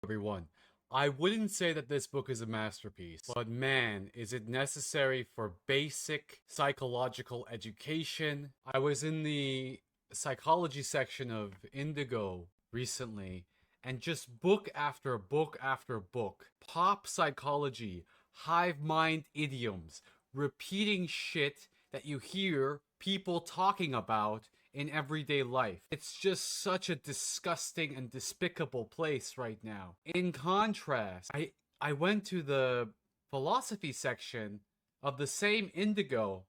Everyone. I wouldn't say that this book is a masterpiece, but man, is it necessary for basic psychological education. I was in the psychology section of Indigo recently, and just book after book after book, pop psychology, hive mind idioms, repeating shit that you hear people talking about in everyday life. It's just such a disgusting and despicable place right now. In contrast, I went to the philosophy section of the same Indigo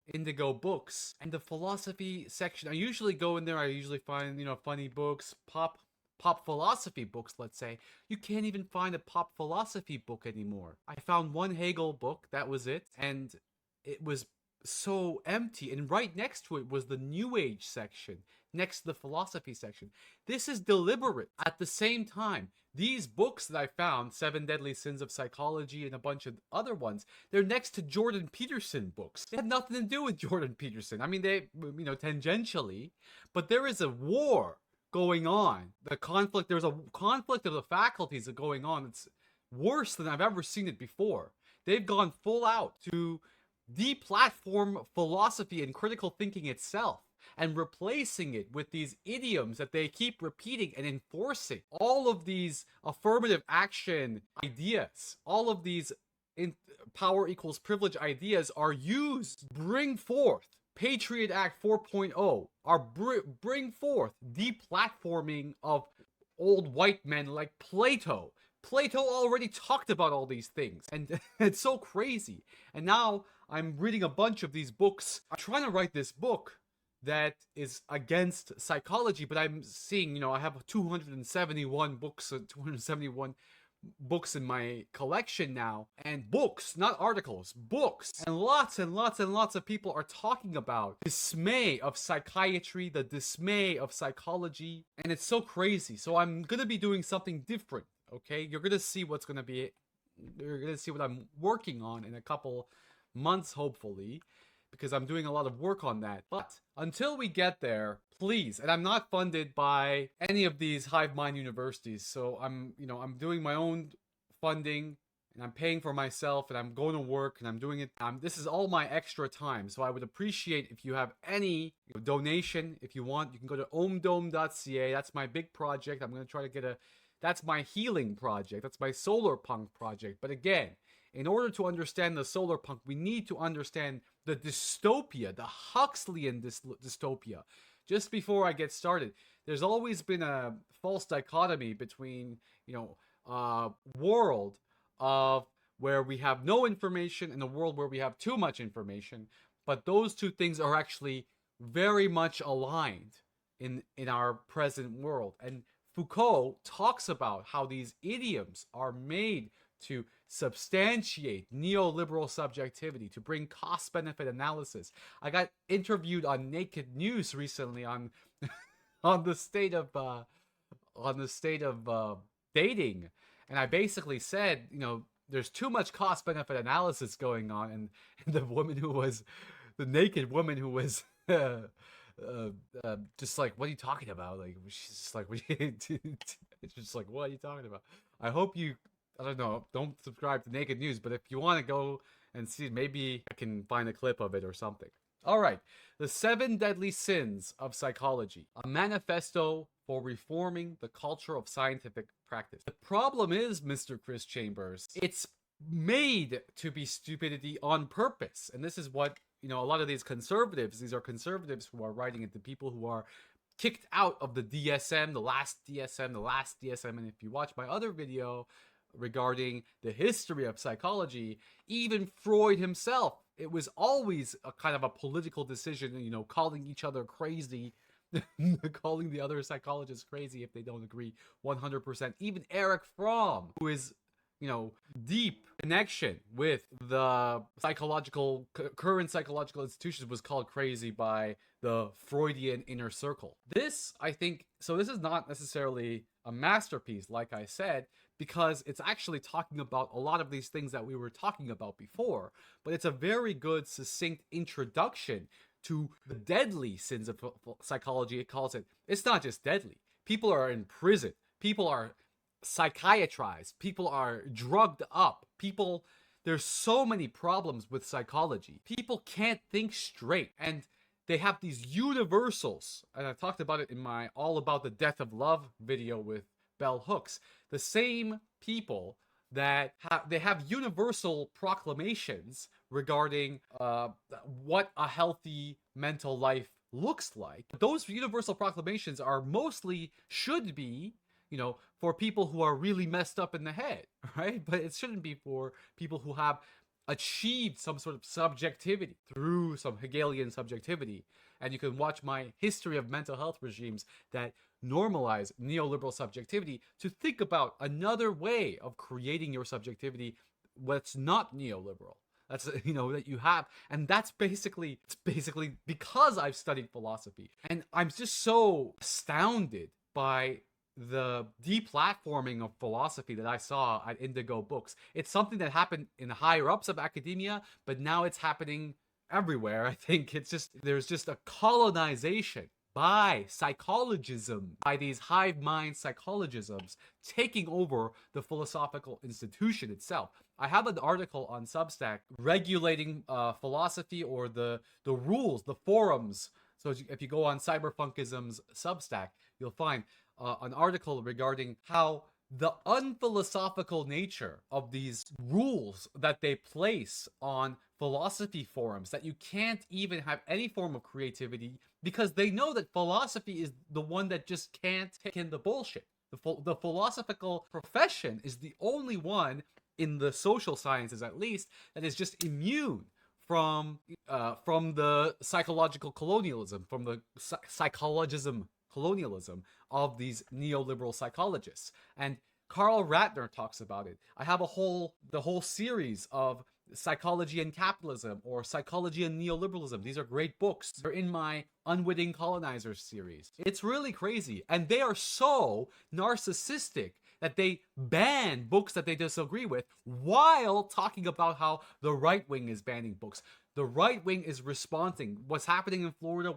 books, and the philosophy section, I usually go in there, I usually find, funny books, pop philosophy books, let's say. You can't even find a pop philosophy book anymore. I found one Hegel book, that was it, and it was so empty. And right next to it was the New Age section, next to the philosophy section. This is deliberate. At the same time, these books that I found, Seven Deadly Sins of Psychology and a bunch of other ones, they're next to Jordan Peterson books. They have nothing to do with Jordan Peterson. I mean, they, tangentially, but there is a war going on. There's a conflict of the faculties going on. It's worse than I've ever seen it before. They've gone full out to deplatform philosophy and critical thinking itself and replacing it with these idioms that they keep repeating and enforcing. All of these affirmative action ideas, all of these power equals privilege ideas are used to bring forth Patriot Act 4.0, are bring forth deplatforming of old white men like Plato. Plato already talked about all these things, and it's so crazy. And now I'm reading a bunch of these books. I'm trying to write this book that is against psychology, but I'm seeing, I have 271 books in my collection now, and books, not articles, books, and lots and lots and lots of people are talking about dismay of psychiatry, the dismay of psychology, and it's so crazy. So I'm gonna be doing something different. Okay, you're gonna see what I'm working on in a couple months, hopefully, because I'm doing a lot of work on that. But until we get there, please, and I'm not funded by any of these hive mind universities, so I'm doing my own funding, and I'm paying for myself, and I'm going to work, and I'm doing it. This is all my extra time, so I would appreciate if you have any donation. If you want, you can go to omdome.ca. That's my big project. I'm going to try to get that's my healing project. That's my solar punk project. But again, in order to understand the solar punk, we need to understand the dystopia, the Huxleyan dystopia. Just before I get started, there's always been a false dichotomy between, world of where we have no information and a world where we have too much information. But those two things are actually very much aligned in our present world. And Foucault talks about how these idioms are made to substantiate neoliberal subjectivity, to bring cost-benefit analysis. I got interviewed on Naked News recently on on the state of dating, and I basically said, there's too much cost-benefit analysis going on, and the naked woman who was just like, what are you talking about? Like, she's just like, it's just like, what are you talking about? I hope you, I don't know, don't subscribe to Naked News, but if you want to go and see, maybe I can find a clip of it or something. All right, the 7 Deadly Sins of Psychology, a manifesto for reforming the culture of scientific practice. The problem is, Mr. Chris Chambers, it's made to be stupidity on purpose, and this is what a lot of these are conservatives who are writing it, the people who are kicked out of the DSM, the last DSM. And if you watch my other video regarding the history of psychology, even Freud himself, it was always a kind of a political decision, calling each other crazy, calling the other psychologists crazy if they don't agree 100%. Even Eric Fromm, who is deep connection with the current psychological institutions, was called crazy by the Freudian inner circle. This, I think, so this is not necessarily a masterpiece, like I said, because it's actually talking about a lot of these things that we were talking about before, but it's a very good, succinct introduction to the deadly sins of psychology. It calls it, it's not just deadly. People are in prison. People are psychiatrized. People are drugged up. There's so many problems with psychology. People can't think straight. And they have these universals. And I talked about it in my All About the Death of Love video with Bell Hooks. The same people that they have universal proclamations regarding what a healthy mental life looks like. Those universal proclamations are mostly should be, for people who are really messed up in the head, right? But it shouldn't be for people who have achieved some sort of subjectivity through some Hegelian subjectivity. And you can watch my history of mental health regimes that normalize neoliberal subjectivity to think about another way of creating your subjectivity what's not neoliberal. That's, that you have. And it's basically because I've studied philosophy. And I'm just so astounded by the deplatforming of philosophy that I saw at Indigo Books. It's something that happened in the higher ups of academia, but now it's happening everywhere. I think there's just a colonization by psychologism, by these hive mind psychologisms taking over the philosophical institution itself. I have an article on Substack regulating philosophy, or the rules, the forums. So if you go on Cyberphunkisms Substack, you'll find an article regarding how the unphilosophical nature of these rules that they place on philosophy forums, that you can't even have any form of creativity because they know that philosophy is the one that just can't take in the bullshit. The philosophical profession is the only one in the social sciences, at least, that is just immune from the psychological colonialism, from the psychologism colonialism of these neoliberal psychologists. And Karl Ratner talks about it. I have the whole series of Psychology and Capitalism, or Psychology and Neoliberalism. These are great books. They're in my Unwitting Colonizers series. It's really crazy. And they are so narcissistic that they ban books that they disagree with while talking about how the right wing is banning books. The right wing is responding. What's happening in Florida,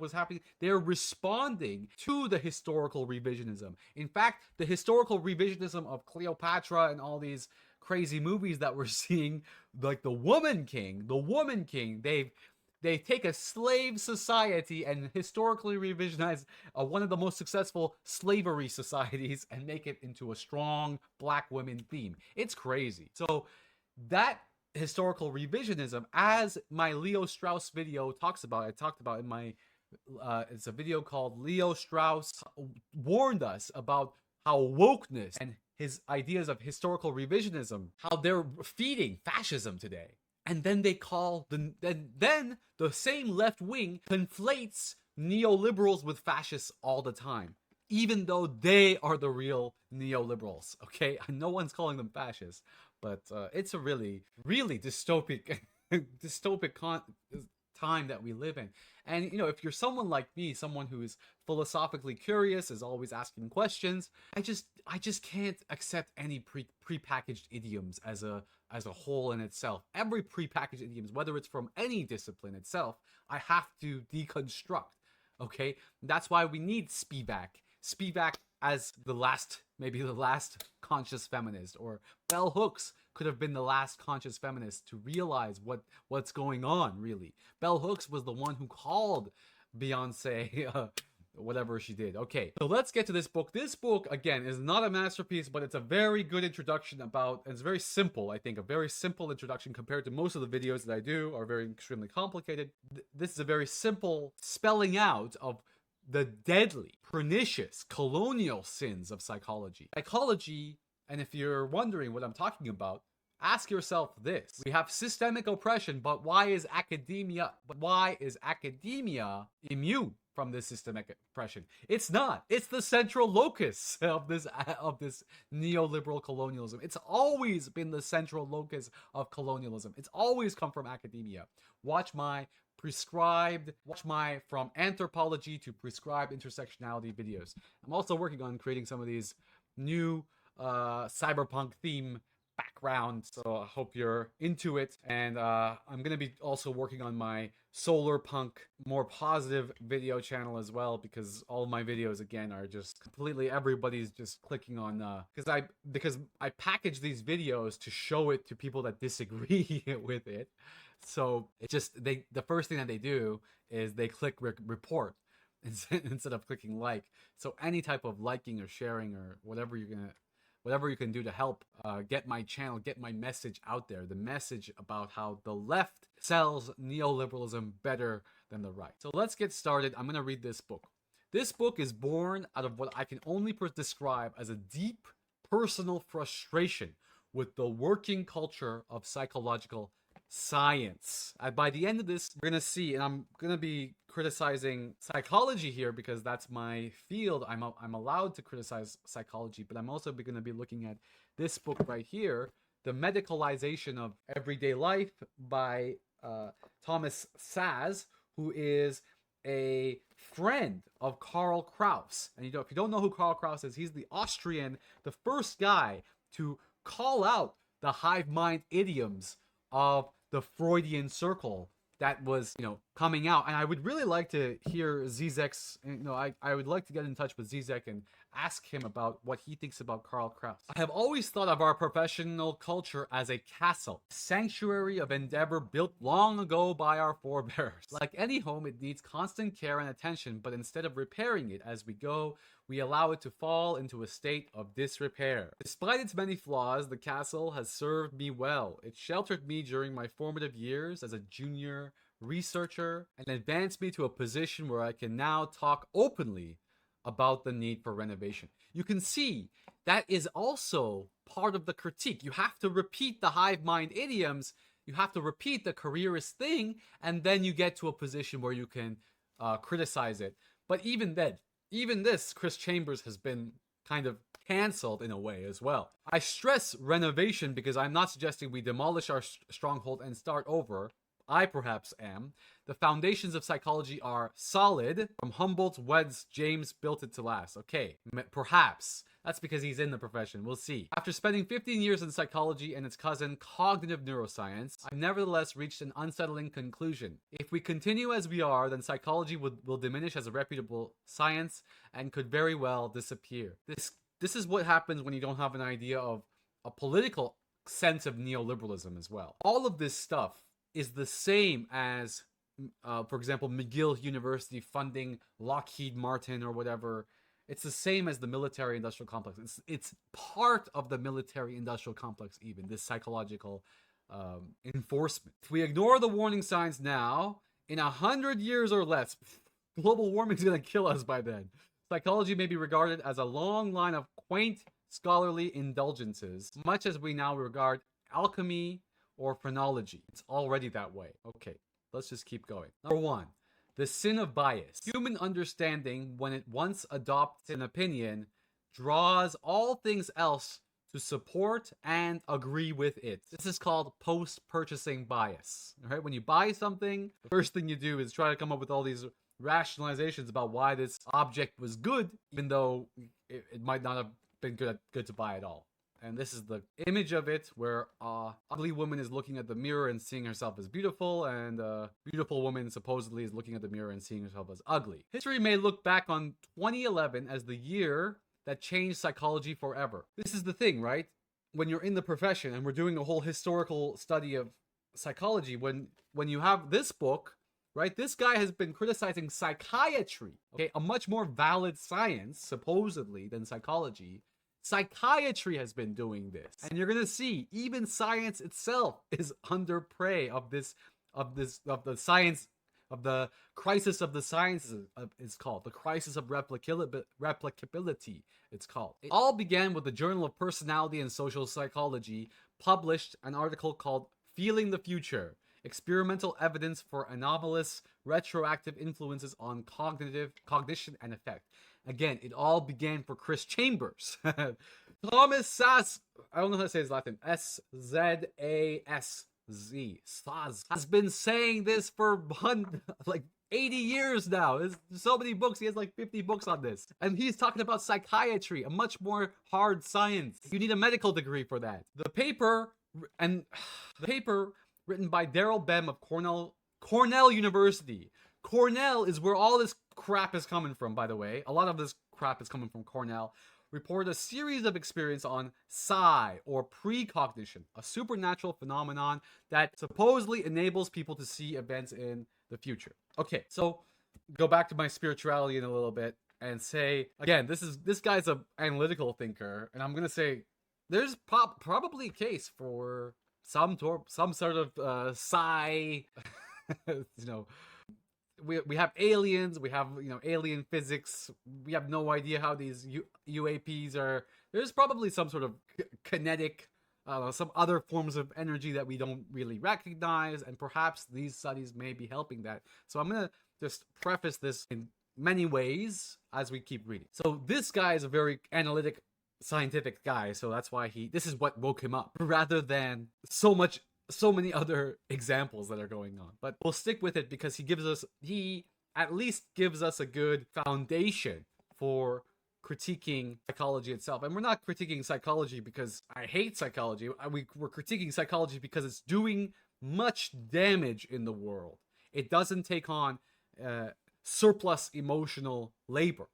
they're responding to the historical revisionism. In fact, the historical revisionism of Cleopatra and all these crazy movies that we're seeing, like The Woman King, they take a slave society and historically revisionize one of the most successful slavery societies and make it into a strong black women theme. It's crazy. So that historical revisionism, as my Leo Strauss video talks about, I talked about in my, it's a video called Leo Strauss warned us about how wokeness and his ideas of historical revisionism, how they're feeding fascism today. And then they call then the same left wing conflates neoliberals with fascists all the time, even though they are the real neoliberals. Okay, no one's calling them fascists, but it's a really, really dystopic time that we live in. And if you're someone like me, someone who is philosophically curious, is always asking questions, I just can't accept any prepackaged idioms as a whole in itself. Every prepackaged idioms, whether it's from any discipline itself, I have to deconstruct. Okay, that's why we need Spivak. Spivak as maybe the last conscious feminist, or Bell Hooks could have been the last conscious feminist to realize what's going on, really. Bell Hooks was the one who called Beyonce whatever she did. Okay, so let's get to this book. This book, again, is not a masterpiece, but it's a very good introduction and it's very simple, I think. A very simple introduction compared to most of the videos that I do are very extremely complicated. This is a very simple spelling out of the deadly, pernicious, colonial sins of psychology. Psychology, and if you're wondering what I'm talking about, ask yourself this. We have systemic oppression, but why is academia immune from this systemic oppression? It's not. It's the central locus of this neoliberal colonialism. It's always been the central locus of colonialism. It's always come from academia. Watch my from anthropology to prescribed intersectionality videos. I'm also working on creating some of these new cyberpunk theme background, so I hope you're into it. And I'm gonna be also working on my solar punk, more positive video channel as well, because all of my videos again are just completely, everybody's just clicking on because I package these videos to show it to people that disagree with it. So it just the first thing that they do is they click report instead of clicking like. So any type of liking or sharing or whatever you can do to help get my channel, get my message out there. The message about how the left sells neoliberalism better than the right. So let's get started. I'm going to read this book. This book is born out of what I can only describe as a deep personal frustration with the working culture of psychological science. By the end of this, we're going to see, and I'm going to be criticizing psychology here because that's my field. I'm allowed to criticize psychology, but I'm also going to be looking at this book right here, The Medicalization of Everyday Life by Thomas Szasz, who is a friend of Karl Kraus. And if you don't know who Karl Kraus is, he's the first guy to call out the hive mind idioms of the Freudian circle that was, coming out. And I would really like to hear Zizek's, I would like to get in touch with Zizek and ask him about what he thinks about Karl Kraus. I have always thought of our professional culture as a castle, a sanctuary of endeavor built long ago by our forebears. Like any home, it needs constant care and attention, but instead of repairing it as we go, we allow it to fall into a state of disrepair. Despite its many flaws, the castle has served me well. It sheltered me during my formative years as a junior researcher and advanced me to a position where I can now talk openly about the need for renovation. You can see that is also part of the critique. You have to repeat the hive mind idioms, you have to repeat the careerist thing, and then you get to a position where you can criticize it. But even then, even this, Chris Chambers has been kind of canceled in a way as well. I stress renovation because I'm not suggesting we demolish our stronghold and start over. I perhaps am. The foundations of psychology are solid. From Humboldt's Weds, James built it to last. Okay, perhaps. That's because he's in the profession. We'll see. After spending 15 years in psychology and its cousin, cognitive neuroscience, I've nevertheless reached an unsettling conclusion. If we continue as we are, then psychology will diminish as a reputable science and could very well disappear. This is what happens when you don't have an idea of a political sense of neoliberalism as well. All of this stuff is the same as, for example, McGill University funding Lockheed Martin or whatever. It's the same as the military-industrial complex. It's part of the military-industrial complex even, this psychological enforcement. If we ignore the warning signs now, in 100 years or less, global warming is going to kill us by then. Psychology may be regarded as a long line of quaint scholarly indulgences, much as we now regard alchemy or phrenology. It's already that way. Okay, let's just keep going. Number 1. The sin of bias. Human understanding, when it once adopts an opinion, draws all things else to support and agree with it. This is called post-purchasing bias. All right? When you buy something, the first thing you do is try to come up with all these rationalizations about why this object was good, even though it might not have been good to buy at all. And this is the image of it where ugly woman is looking at the mirror and seeing herself as beautiful, and a beautiful woman supposedly is looking at the mirror and seeing herself as ugly. History may look back on 2011 as the year that changed psychology forever. This is the thing, right? When you're in the profession and we're doing a whole historical study of psychology, when you have this book, right? This guy has been criticizing psychiatry, okay? A much more valid science, supposedly, than psychology. Psychiatry has been doing this, and you're gonna see even science itself is under prey of the science of the crisis of the sciences. It's called the crisis of replicability. It's called. It all began with the Journal of Personality and Social Psychology published an article called "Feeling the Future: Experimental Evidence for Anomalous Retroactive Influences on Cognition and Effect." Again, it all began for Chris Chambers. Thomas Szasz, I don't know how to say his last name, S-Z-A-S, Saz has been saying this for like 80 years now. There's so many books. He has like 50 books on this. And he's talking about psychiatry, a much more hard science. You need a medical degree for that. The paper written by Daryl Bem of Cornell University. Cornell is where all this crap is coming from, by the way. A lot of this crap is coming from Cornell. Reported a series of experiments on psi, or precognition, a supernatural phenomenon that supposedly enables people to see events in the future. Okay, so go back to my spirituality in a little bit and say, again, this guy's an analytical thinker, and I'm gonna say there's probably a case for some sort of psi, we have aliens, we have, alien physics. We have no idea how these UAPs are. There's probably some sort of kinetic, some other forms of energy that we don't really recognize, and perhaps these studies may be helping that. So I'm gonna just preface this in many ways as we keep reading. So this guy is a very analytic, scientific guy, so that's why this is what woke him up, rather than so many other examples that are going on. But we'll stick with it because he at least gives us a good foundation for critiquing psychology itself. And we're not critiquing psychology because I hate psychology. We're critiquing psychology because it's doing much damage in the world. It doesn't take on surplus emotional labor.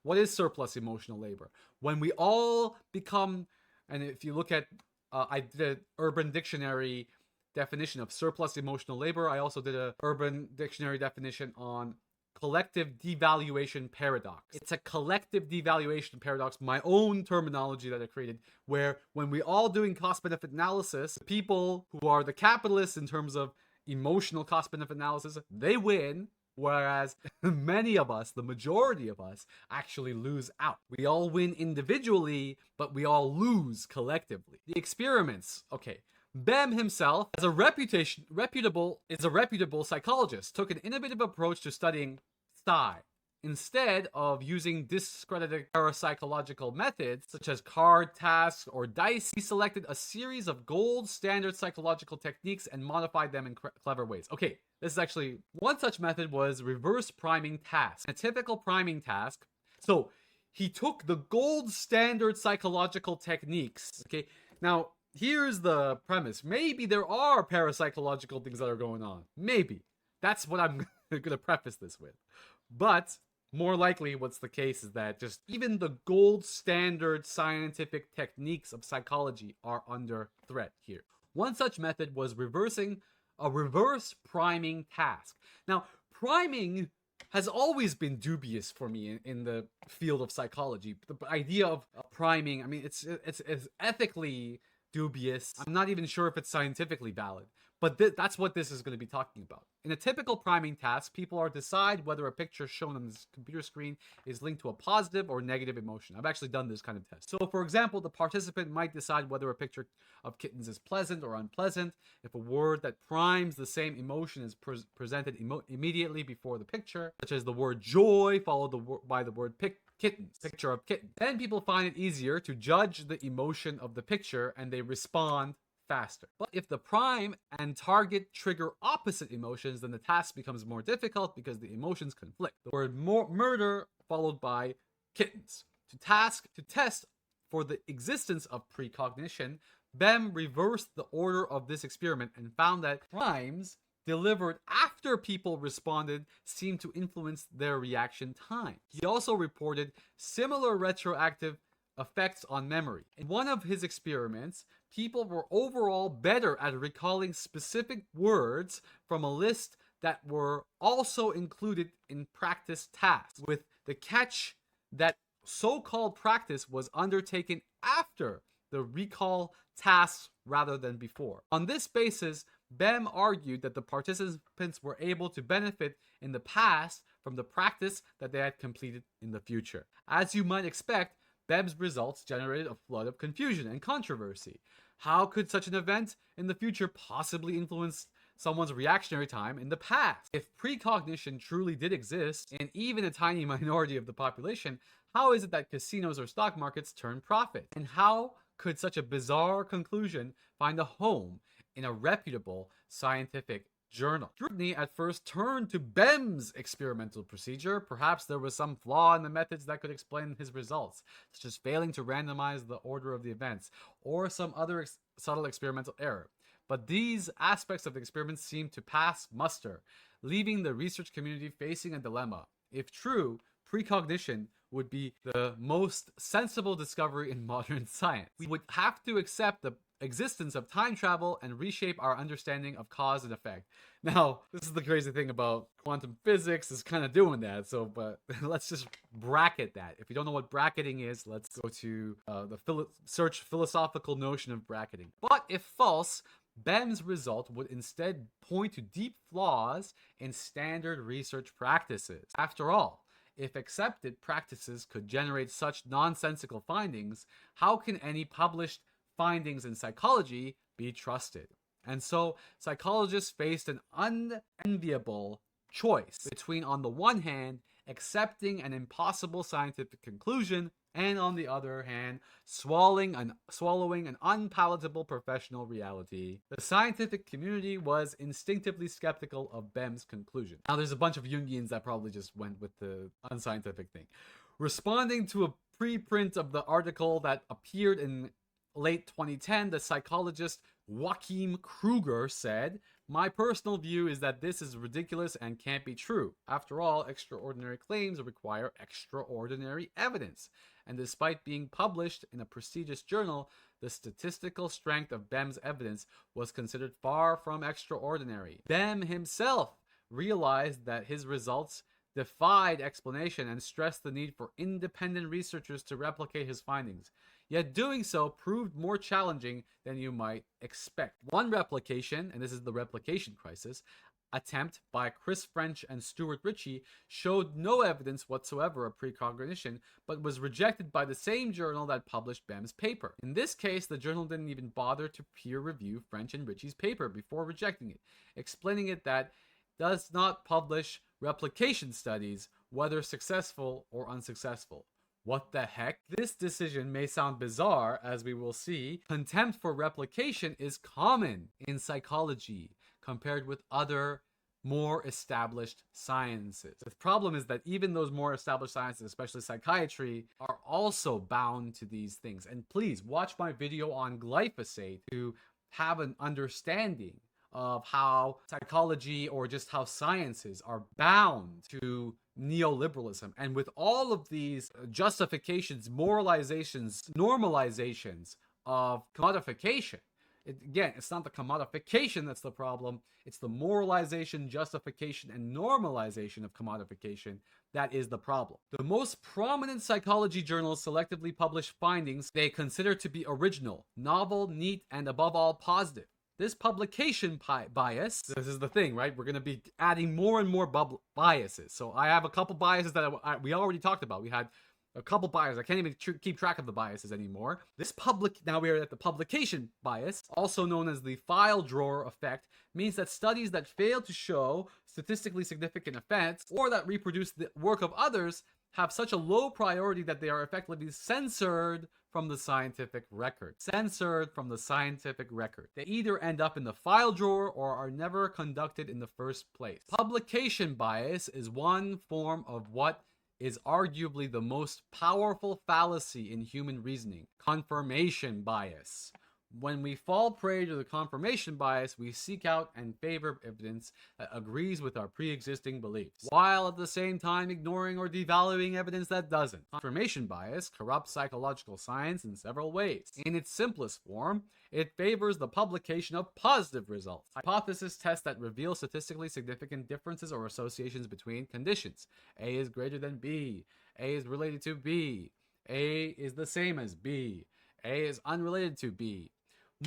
What is surplus emotional labor? When we all become, and if you look at, I did an Urban Dictionary definition of surplus emotional labor. I also did an Urban Dictionary definition on collective devaluation paradox. It's a collective devaluation paradox, my own terminology that I created, where when we all doing cost-benefit analysis, people who are the capitalists in terms of emotional cost-benefit analysis, they win, whereas many of us, the majority of us, actually lose out. We all win individually, but we all lose collectively. The experiments, okay. Bem himself, as a reputable psychologist, took an innovative approach to studying psi. Instead of using discredited parapsychological methods, such as card tasks or dice, he selected a series of gold standard psychological techniques and modified them in clever ways. Okay, this is actually, one such method was reverse priming task. A typical priming task, so he took the gold standard psychological techniques, okay? Now, here's the premise. Maybe there are parapsychological things that are going on. Maybe. That's what I'm going to preface this with. But more likely what's the case is that just even the gold standard scientific techniques of psychology are under threat here. One such method was a reverse priming task. Now, priming has always been dubious for me in the field of psychology. The idea of priming, I mean, it's ethically dubious. I'm not even sure if it's scientifically valid, but that's what this is going to be talking about. In a typical priming task, people are decide whether a picture shown on the computer screen is linked to a positive or negative emotion. I've actually done this kind of test. So, for example, the participant might decide whether a picture of kittens is pleasant or unpleasant if a word that primes the same emotion is presented immediately before the picture, such as the word joy followed by the word kittens, picture of kitten. Then people find it easier to judge the emotion of the picture and they respond faster. But if the prime and target trigger opposite emotions, then the task becomes more difficult because the emotions conflict. The word murder followed by kittens. To test for the existence of precognition, Bem reversed the order of this experiment and found that primes delivered after people responded seemed to influence their reaction time. He also reported similar retroactive effects on memory. In one of his experiments, people were overall better at recalling specific words from a list that were also included in practice tasks, with the catch that so-called practice was undertaken after the recall tasks rather than before. On this basis, Bem argued that the participants were able to benefit in the past from the practice that they had completed in the future. As you might expect, Bem's results generated a flood of confusion and controversy. How could such an event in the future possibly influence someone's reactionary time in the past? If precognition truly did exist in even a tiny minority of the population, how is it that casinos or stock markets turn profit? And how could such a bizarre conclusion find a home in a reputable scientific journal. Scrutiny at first turned to Bem's experimental procedure. Perhaps there was some flaw in the methods that could explain his results, such as failing to randomize the order of the events, or some other subtle experimental error. But these aspects of the experiment seemed to pass muster, leaving the research community facing a dilemma. If true, precognition would be the most sensible discovery in modern science. We would have to accept the existence of time travel and reshape our understanding of cause and effect. Now, this is the crazy thing about quantum physics, is kind of doing that. So, but let's just bracket that. If you don't know what bracketing is, let's go to search philosophical notion of bracketing. But if false, Bem's result would instead point to deep flaws in standard research practices. After all, if accepted practices could generate such nonsensical findings, how can any published findings in psychology be trusted? And so psychologists faced an unenviable choice between, on the one hand, accepting an impossible scientific conclusion, and on the other hand, swallowing an unpalatable professional reality. The scientific community was instinctively skeptical of Bem's conclusion. Now, there's a bunch of Jungians that probably just went with the unscientific thing. Responding to a preprint of the article that appeared in late 2010, the psychologist Joachim Kruger said, "My personal view is that this is ridiculous and can't be true. After all, extraordinary claims require extraordinary evidence. And despite being published in a prestigious journal, the statistical strength of Bem's evidence was considered far from extraordinary. Bem himself realized that his results defied explanation and stressed the need for independent researchers to replicate his findings. Yet doing so proved more challenging than you might expect. One replication, and this is the replication crisis, attempt by Chris French and Stuart Ritchie showed no evidence whatsoever of precognition, but was rejected by the same journal that published Bem's paper. In this case, the journal didn't even bother to peer review French and Ritchie's paper before rejecting it, explaining it that does not publish replication studies, whether successful or unsuccessful. What the heck? This decision may sound bizarre, as we will see. Contempt for replication is common in psychology compared with other more established sciences. The problem is that even those more established sciences, especially psychiatry, are also bound to these things. And please watch my video on glyphosate to have an understanding of how psychology or just how sciences are bound to neoliberalism. And with all of these justifications, moralizations, normalizations of commodification, again, it's not the commodification that's the problem. It's the moralization, justification, and normalization of commodification that is the problem. The most prominent psychology journals selectively publish findings they consider to be original, novel, neat, and above all positive. This publication bias, this is the thing, right? We're going to be adding more and more biases. So I have a couple biases that we already talked about. We had a couple biases. I can't even keep track of the biases anymore. Now we are at the publication bias, also known as the file drawer effect, means that studies that fail to show statistically significant effects or that reproduce the work of others have such a low priority that they are effectively censored from the scientific record. Censored from the scientific record. They either end up in the file drawer or are never conducted in the first place. Publication bias is one form of what is arguably the most powerful fallacy in human reasoning. Confirmation bias. When we fall prey to the confirmation bias, we seek out and favor evidence that agrees with our pre-existing beliefs, while at the same time ignoring or devaluing evidence that doesn't. Confirmation bias corrupts psychological science in several ways. In its simplest form, it favors the publication of positive results. Hypothesis tests that reveal statistically significant differences or associations between conditions. A is greater than B. A is related to B. A is the same as B. A is unrelated to B.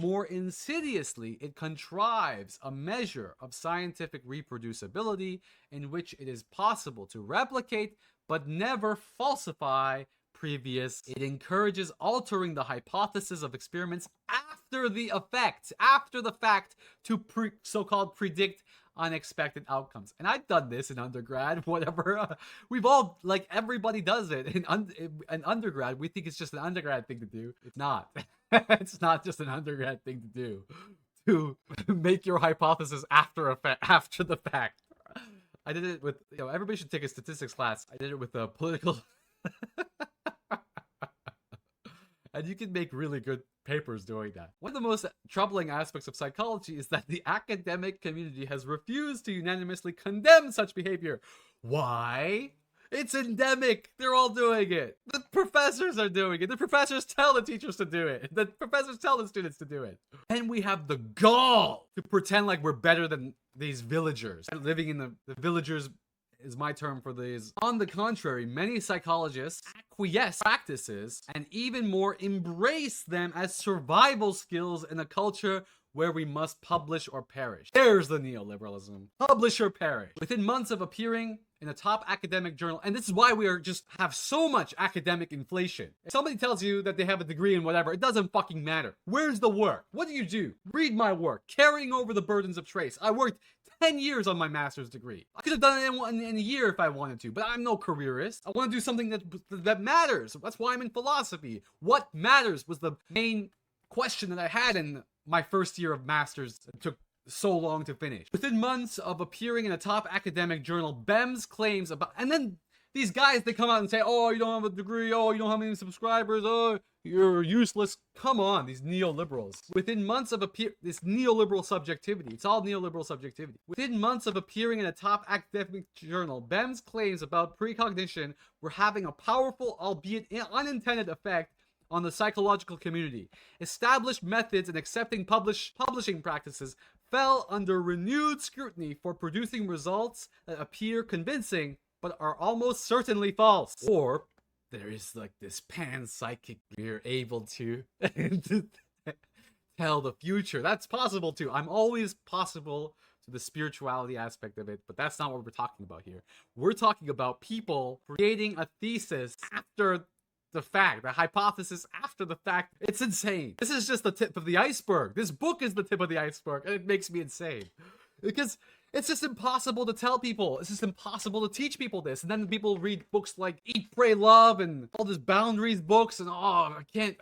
More insidiously, it contrives a measure of scientific reproducibility in which it is possible to replicate but never falsify previous. It encourages altering the hypothesis of experiments after the fact to so-called predict unexpected outcomes. And I've done this in undergrad, whatever. We've all, like, everybody does it in undergrad. We think it's just an undergrad thing to do. It's not. It's not just an undergrad thing to do. to make your hypothesis after the fact. I did it with, everybody should take a statistics class. I did it with a political... And you can make really good papers doing that. One of the most troubling aspects of psychology is that the academic community has refused to unanimously condemn such behavior. Why? It's endemic. They're all doing it. The professors are doing it. The professors tell the teachers to do it. The professors tell the students to do it. And we have the gall to pretend like we're better than these villagers. Living in the villagers is my term for these. On the contrary, many psychologists acquiesce practices and even more embrace them as survival skills in a culture where we must publish or perish. There's the neoliberalism. Publish or perish. Within months of appearing in a top academic journal, and this is why we are just have so much academic inflation. If somebody tells you that they have a degree in whatever, it doesn't fucking matter. Where's the work? What do you do? Read my work. Carrying over the burdens of trace. I worked 10 years on my master's degree. I could have done it in a year if I wanted to, but I'm no careerist. I want to do something that matters. That's why I'm in philosophy. What matters was the main question that I had in my first year of master's. It took so long to finish. Within months of appearing in a top academic journal, BEM's claims about... And then these guys, they come out and say, oh, you don't have a degree, oh, you don't have any subscribers, oh, you're useless. Come on, these neoliberals. Within months of this neoliberal subjectivity, it's all neoliberal subjectivity. Within months of appearing in a top academic journal, BEM's claims about precognition were having a powerful, albeit unintended effect on the psychological community. Established methods and accepting publishing practices fell under renewed scrutiny for producing results that appear convincing but are almost certainly false. Or there is like this panpsychic, we're able to tell the future. That's possible too. I'm always possible to the spirituality aspect of it, but that's not what we're talking about here. We're talking about people creating a thesis after the fact, the hypothesis after the fact. It's insane. This is just the tip of the iceberg. This book is the tip of the iceberg, and it makes me insane. Because it's just impossible to tell people. It's just impossible to teach people this. And then people read books like Eat, Pray, Love and all this boundaries books, and I can't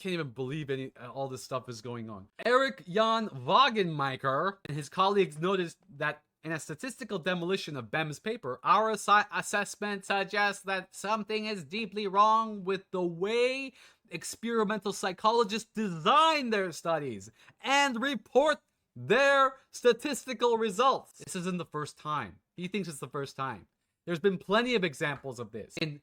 even believe all this stuff is going on. Eric Jan Wagenmaker and his colleagues noticed that in a statistical demolition of BEM's paper, our assessment suggests that something is deeply wrong with the way experimental psychologists design their studies and report their statistical results. This isn't the first time. He thinks it's the first time. There's been plenty of examples of this in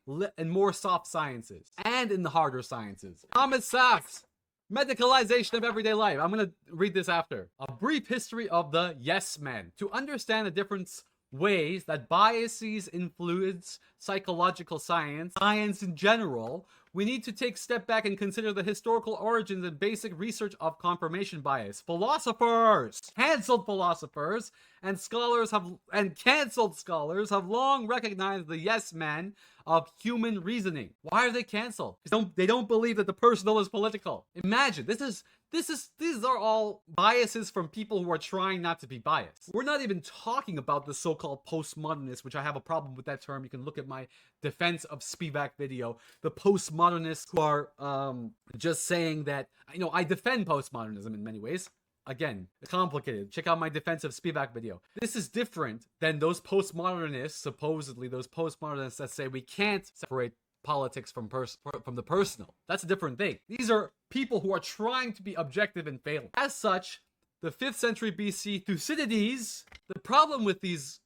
more soft sciences and in the harder sciences. Thomas Sachs, medicalization of everyday life. I'm going to read this after. A brief history of the yes men. To understand the different ways that biases influence psychological science in general, we need to take a step back and consider the historical origins and basic research of confirmation bias. Canceled philosophers, and canceled scholars have long recognized the yes men of human reasoning. Why are they canceled? Because they don't believe that the personal is political. Imagine, these are all biases from people who are trying not to be biased. We're not even talking about the so-called postmodernists, which I have a problem with that term. You can look at my defense of Spivak video. The postmodernists who are just saying that, I defend postmodernism in many ways. Again, complicated. Check out my defense of Spivak video. This is different than those postmodernists, supposedly those postmodernists that say we can't separate politics from the personal. That's a different thing. These are people who are trying to be objective and failing. As such, the 5th century BC Thucydides, the problem with these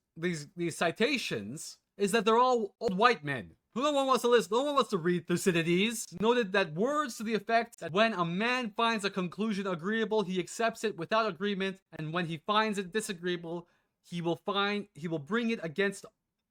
citations is that they're all old white men. No one wants to listen. No one wants to read Thucydides. Noted that words to the effect that when a man finds a conclusion agreeable, he accepts it without agreement, and when he finds it disagreeable, he will bring it against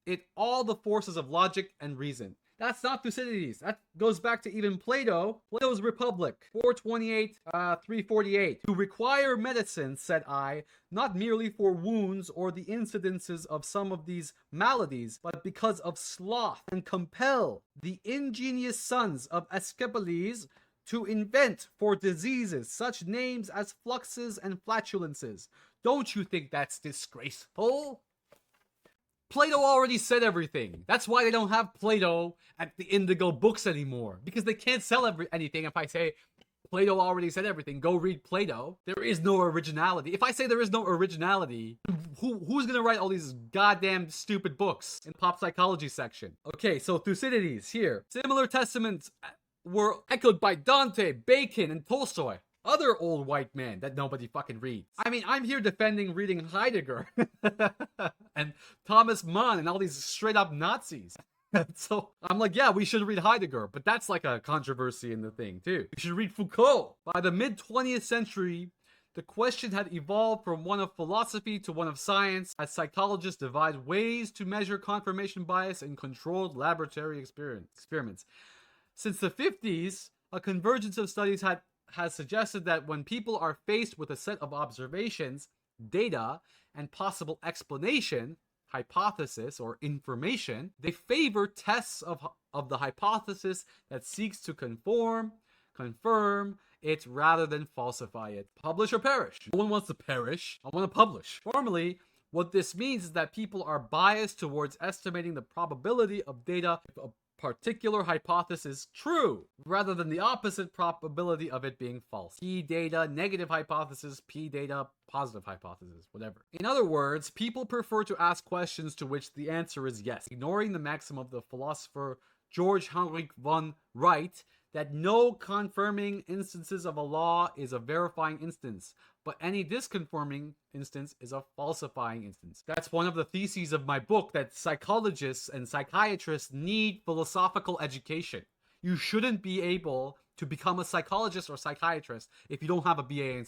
it all the forces of logic and reason. That's not Thucydides. That goes back to even Plato's Republic, 428, 348. To require medicine, said I, not merely for wounds or the incidences of some of these maladies, but because of sloth, and compel the ingenious sons of Asclepius to invent for diseases such names as fluxes and flatulences. Don't you think that's disgraceful? Plato already said everything. That's why they don't have Plato at the Indigo books anymore. Because they can't sell anything if I say Plato already said everything. Go read Plato. There is no originality. If I say there is no originality, who's gonna write all these goddamn stupid books in pop psychology section? Okay, so Thucydides here. Similar testaments were echoed by Dante, Bacon, and Tolstoy. Other old white men that nobody fucking reads. I mean, I'm here defending reading Heidegger and Thomas Mann and all these straight up Nazis. So I'm like, yeah, we should read Heidegger, but that's like a controversy in the thing too. We should read Foucault. By the mid 20th century, the question had evolved from one of philosophy to one of science, as psychologists devise ways to measure confirmation bias in controlled laboratory experiments. Since the 50s, a convergence of studies has suggested that when people are faced with a set of observations, data, and possible explanation, hypothesis, or information, they favor tests of the hypothesis that seeks to confirm it rather than falsify it. Publish or perish. No one wants to perish. I want to publish. Formally, what this means is that people are biased towards estimating the probability of data if a particular hypothesis true, rather than the opposite probability of it being false. P data, negative hypothesis, P data, positive hypothesis, whatever. In other words, people prefer to ask questions to which the answer is yes, ignoring the maxim of the philosopher George Heinrich von Wright that no confirming instances of a law is a verifying instance, but any disconforming instance is a falsifying instance. That's one of the theses of my book, that psychologists and psychiatrists need philosophical education. You shouldn't be able to become a psychologist or psychiatrist if you don't have a BA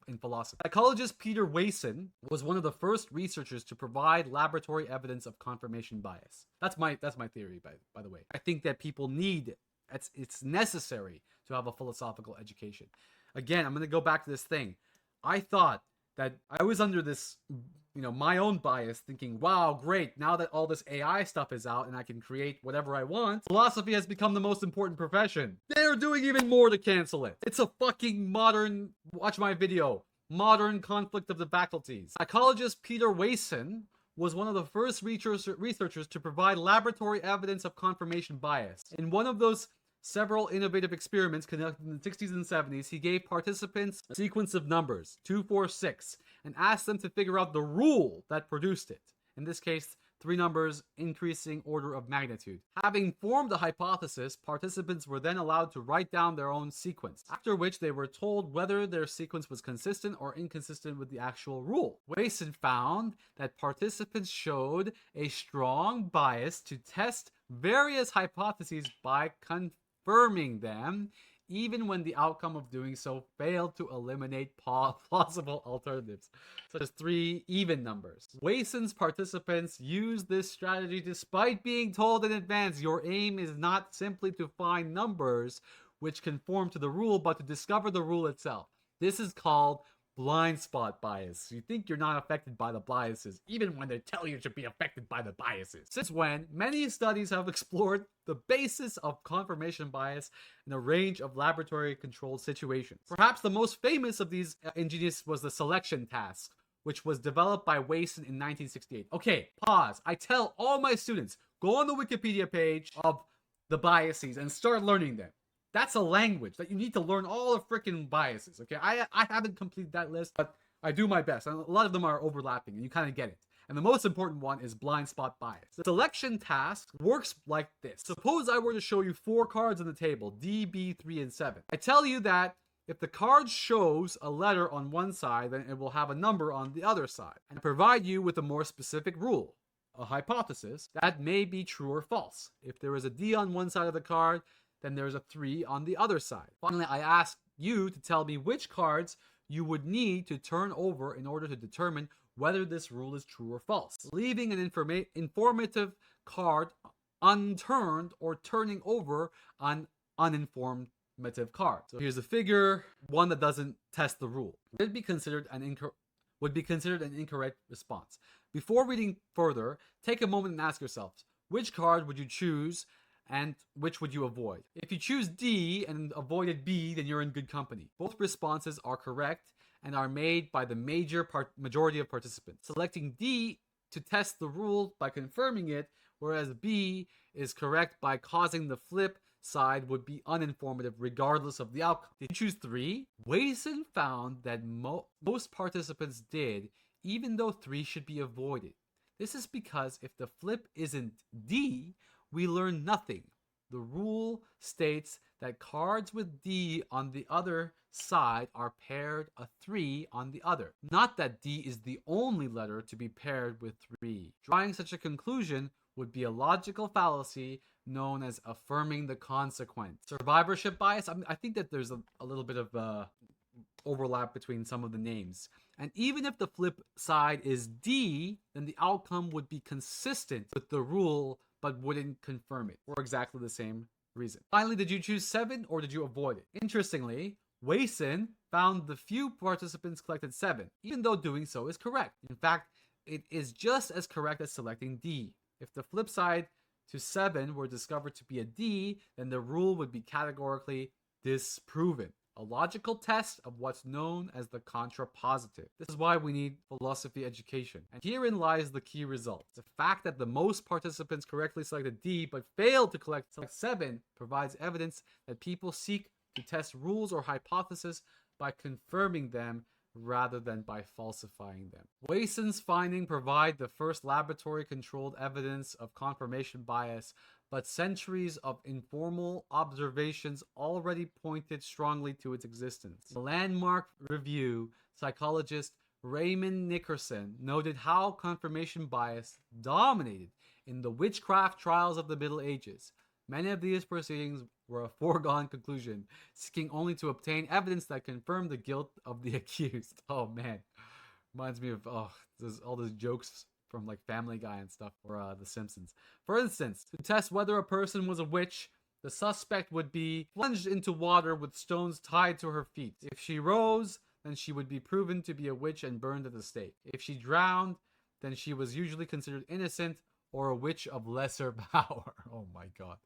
in philosophy. Psychologist Peter Wason was one of the first researchers to provide laboratory evidence of confirmation bias. That's my theory, by the way. I think that people need it's necessary to have a philosophical education. Again, I'm going to go back to this thing. I thought that I was under this, my own bias, thinking, wow, great, now that all this AI stuff is out and I can create whatever I want, philosophy has become the most important profession. They're doing even more to cancel it. It's a fucking modern, watch my video, modern conflict of the faculties. Psychologist Peter Wason was one of the first researchers to provide laboratory evidence of confirmation bias. In one of those several innovative experiments conducted in the 60s and 70s, he gave participants a sequence of numbers, 2, 4, 6, and asked them to figure out the rule that produced it. In this case, 3 numbers increasing order of magnitude. Having formed a hypothesis, participants were then allowed to write down their own sequence, after which they were told whether their sequence was consistent or inconsistent with the actual rule. Wason found that participants showed a strong bias to test various hypotheses by confirming them, even when the outcome of doing so failed to eliminate plausible alternatives, such as 3 even numbers. Wason's participants used this strategy despite being told in advance your aim is not simply to find numbers which conform to the rule, but to discover the rule itself. This is called blind spot bias. You think you're not affected by the biases, even when they tell you to be affected by the biases. Since when, many studies have explored the basis of confirmation bias in a range of laboratory-controlled situations. Perhaps the most famous of these ingenious was the selection task, which was developed by Wason in 1968. Okay, pause. I tell all my students, go on the Wikipedia page of the biases and start learning them. That's a language that you need to learn all the freaking biases, okay? I haven't completed that list, but I do my best. And a lot of them are overlapping, and you kind of get it. And the most important one is blind spot bias. The selection task works like this. Suppose I were to show you 4 cards on the table, D, B, 3, and 7. I tell you that if the card shows a letter on one side, then it will have a number on the other side, and provide you with a more specific rule, a hypothesis, that may be true or false. If there is a D on one side of the card, then there's a 3 on the other side. Finally, I ask you to tell me which cards you would need to turn over in order to determine whether this rule is true or false. Leaving an informative card unturned or turning over an uninformative card. So here's a figure, one that doesn't test the rule. Would be considered an incorrect response. Before reading further, take a moment and ask yourselves, which card would you choose and which would you avoid? If you choose D and avoided B, then you're in good company. Both responses are correct and are made by the majority of participants. Selecting D to test the rule by confirming it, whereas B is correct by causing the flip side would be uninformative regardless of the outcome. Did you choose 3? Wason found that most participants did, even though 3 should be avoided. This is because if the flip isn't D, we learn nothing. The rule states that cards with D on the other side are paired a 3 on the other. Not that D is the only letter to be paired with 3. Drawing such a conclusion would be a logical fallacy known as affirming the consequence. Survivorship bias, I think that there's a little bit of overlap between some of the names. And even if the flip side is D, then the outcome would be consistent with the rule but wouldn't confirm it for exactly the same reason. Finally, did you choose 7 or did you avoid it? Interestingly, Wason found the few participants collected 7, even though doing so is correct. In fact, it is just as correct as selecting D. If the flip side to 7 were discovered to be a D, then the rule would be categorically disproven. A logical test of what's known as the contrapositive. This is why we need philosophy education. And herein lies the key result. The fact that the most participants correctly selected D but failed to select 7 provides evidence that people seek to test rules or hypotheses by confirming them rather than by falsifying them. Wason's findings provide the first laboratory-controlled evidence of confirmation bias, but centuries of informal observations already pointed strongly to its existence. In a landmark review, psychologist Raymond Nickerson noted how confirmation bias dominated in the witchcraft trials of the Middle Ages. Many of these proceedings were a foregone conclusion, seeking only to obtain evidence that confirmed the guilt of the accused. Oh man, reminds me of all those jokes from like Family Guy and stuff, or The Simpsons. For instance, to test whether a person was a witch, the suspect would be plunged into water with stones tied to her feet. If she rose, then she would be proven to be a witch and burned at the stake. If she drowned, then she was usually considered innocent or a witch of lesser power. Oh my god.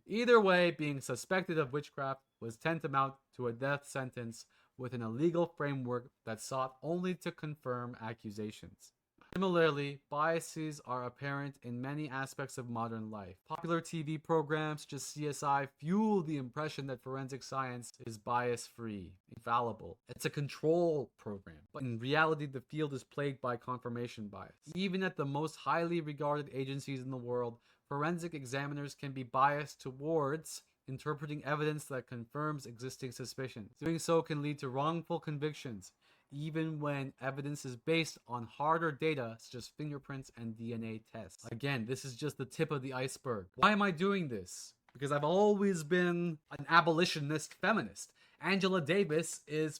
Either way, being suspected of witchcraft was tantamount to a death sentence within a legal framework that sought only to confirm accusations. Similarly, biases are apparent in many aspects of modern life. Popular TV programs such as CSI fuel the impression that forensic science is bias-free, infallible. It's a control program, but in reality the field is plagued by confirmation bias. Even at the most highly regarded agencies in the world, forensic examiners can be biased towards interpreting evidence that confirms existing suspicions. Doing so can lead to wrongful convictions, even when evidence is based on harder data such as fingerprints and DNA tests. Again, this is just the tip of the iceberg. Why am I doing this? Because I've always been an abolitionist feminist. Angela Davis is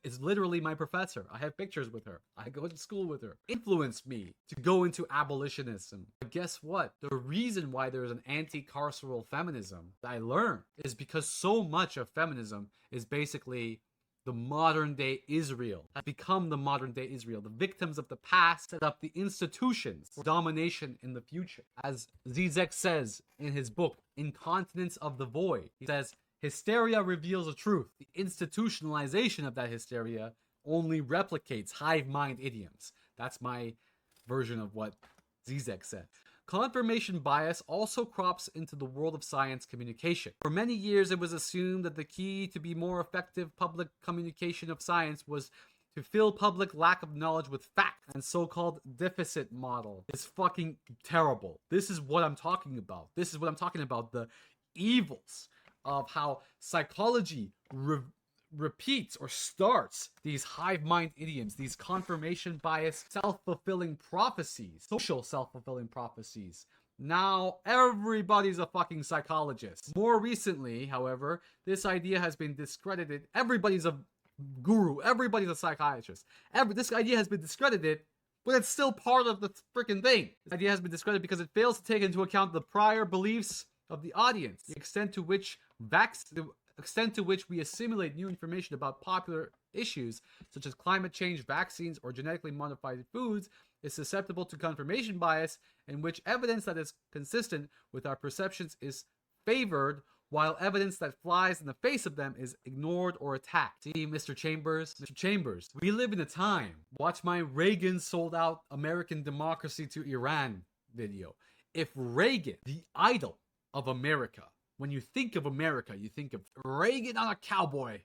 is literally my professor. I have pictures with her. I go to school with her. Influenced me to go into abolitionism. But guess what? The reason why there's an anti-carceral feminism that I learned is because so much of feminism is basically the modern day Israel, has become the modern day Israel. The victims of the past set up the institutions for domination in the future. As Zizek says in his book, Incontinence of the Void, he says, hysteria reveals the truth. The institutionalization of that hysteria only replicates hive mind idioms. That's my version of what Zizek said. Confirmation bias also crops into the world of science communication. For many years, it was assumed that the key to be more effective public communication of science was to fill public lack of knowledge with facts, and so-called deficit model is fucking terrible. This is what I'm talking about. This is what I'm talking about, the evils of how psychology repeats or starts these hive mind idioms, these confirmation bias, self-fulfilling prophecies, social self-fulfilling prophecies. Now everybody's a fucking psychologist. More recently, however, this idea has been discredited. Everybody's a guru. Everybody's a psychiatrist. This idea has been discredited, but it's still part of the freaking thing. This idea has been discredited because it fails to take into account the prior beliefs of the audience, the extent to which we assimilate new information about popular issues such as climate change, vaccines, or genetically modified foods is susceptible to confirmation bias, in which evidence that is consistent with our perceptions is favored, while evidence that flies in the face of them is ignored or attacked. See, Mr. Chambers? Mr. Chambers, we live in a time. Watch my Reagan sold out American democracy to Iran video. If Reagan, the idol of America, when you think of America, you think of Reagan on a cowboy.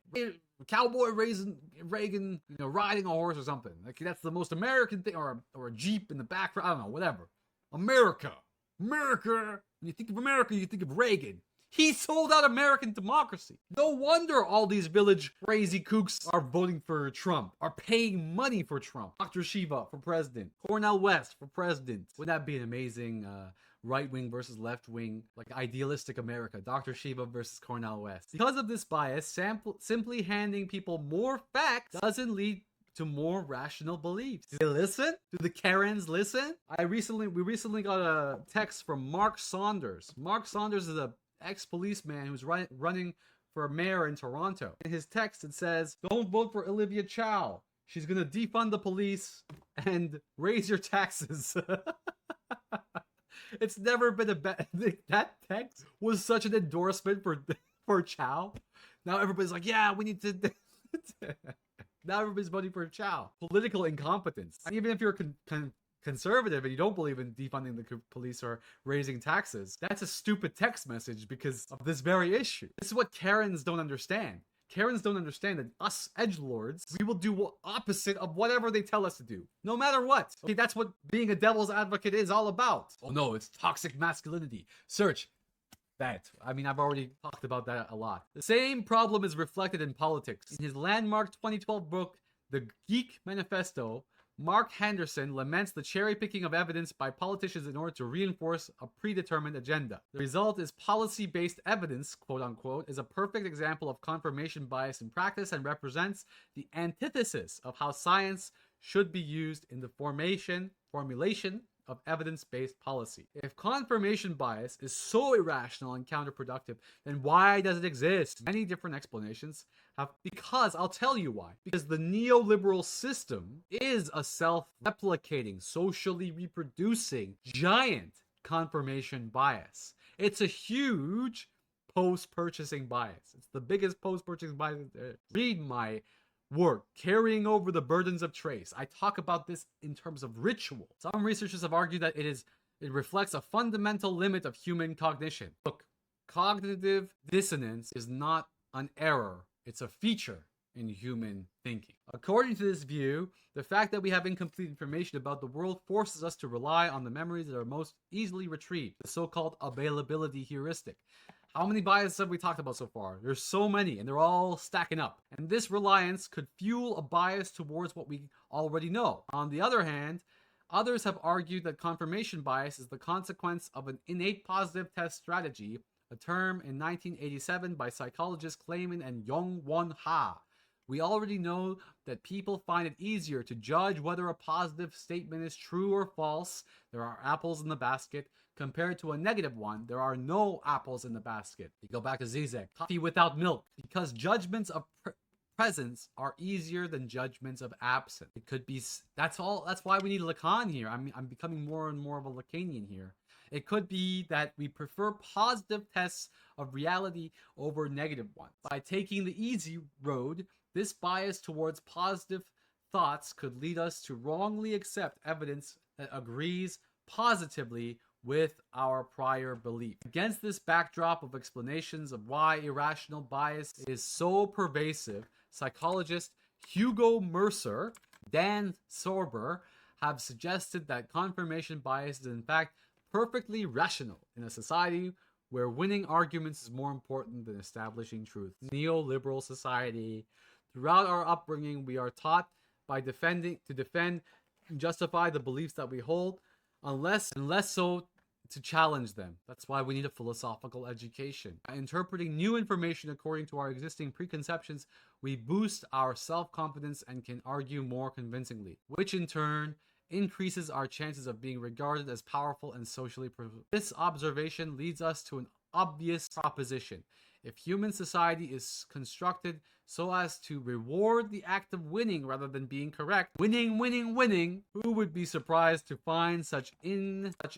Cowboy raising Reagan, riding a horse or something. Like that's the most American thing, or a Jeep in the background. I don't know, whatever. America. When you think of America, you think of Reagan. He sold out American democracy. No wonder all these village crazy kooks are voting for Trump, are paying money for Trump. Dr. Shiva for president. Cornel West for president. Wouldn't that be an amazing right wing versus left wing, like idealistic America? Dr. Shiva versus Cornel West. Because of this bias, simply handing people more facts doesn't lead to more rational beliefs. Do they listen? Do the Karens listen? We recently got a text from Mark Saunders. Mark Saunders is a ex-policeman who's running for mayor in Toronto. In his text, it says, "Don't vote for Olivia Chow. She's gonna defund the police and raise your taxes." It's never been that text was such an endorsement for Chow. Now everybody's like, yeah, we need to. Now everybody's voting for Chow. Political incompetence. Even if you're conservative and you don't believe in defunding the police or raising taxes, that's a stupid text message because of this very issue. This is what Karens don't understand. Karens don't understand that us edgelords, we will do opposite of whatever they tell us to do, no matter what. Okay, that's what being a devil's advocate is all about. Oh no, it's toxic masculinity. Search that. I mean, I've already talked about that a lot. The same problem is reflected in politics. In his landmark 2012 book, The Geek Manifesto, Mark Henderson laments the cherry-picking of evidence by politicians in order to reinforce a predetermined agenda. The result is policy-based evidence, quote-unquote, is a perfect example of confirmation bias in practice and represents the antithesis of how science should be used in the formulation of evidence-based policy. If confirmation bias is so irrational and counterproductive, then why does it exist? Many different explanations because I'll tell you why. Because the neoliberal system is a self-replicating, socially reproducing, giant confirmation bias. It's a huge post-purchasing bias. It's the biggest post-purchasing bias. Read my work, Carrying Over the Burdens of Trace. I talk about this in terms of ritual. Some researchers have argued that it reflects a fundamental limit of human cognition. Look, cognitive dissonance is not an error. It's a feature in human thinking. According to this view, the fact that we have incomplete information about the world forces us to rely on the memories that are most easily retrieved, the so-called availability heuristic. How many biases have we talked about so far? There's so many, and they're all stacking up. And this reliance could fuel a bias towards what we already know. On the other hand, others have argued that confirmation bias is the consequence of an innate positive test strategy, a term in 1987 by psychologists Clayman and Yong-Won Ha. We already know that people find it easier to judge whether a positive statement is true or false. There are apples in the basket. Compared to a negative one, there are no apples in the basket. You go back to Zizek. Coffee without milk. Because judgments of presence are easier than judgments of absence. It could be, that's why we need Lacan here. I'm becoming more and more of a Lacanian here. It could be that we prefer positive tests of reality over negative ones. By taking the easy road, this bias towards positive thoughts could lead us to wrongly accept evidence that agrees positively with our prior belief. Against this backdrop of explanations of why irrational bias is so pervasive, psychologists Hugo Mercer, Dan Sorber have suggested that confirmation bias is in fact perfectly rational in a society where winning arguments is more important than establishing truth. Neoliberal society. Throughout our upbringing, we are taught to defend and justify the beliefs that we hold, unless so to challenge them. That's why we need a philosophical education. By interpreting new information according to our existing preconceptions, we boost our self-confidence and can argue more convincingly, which in turn increases our chances of being regarded as powerful and socially privileged. This observation leads us to an obvious proposition. If human society is constructed so as to reward the act of winning rather than being correct, winning, who would be surprised to find such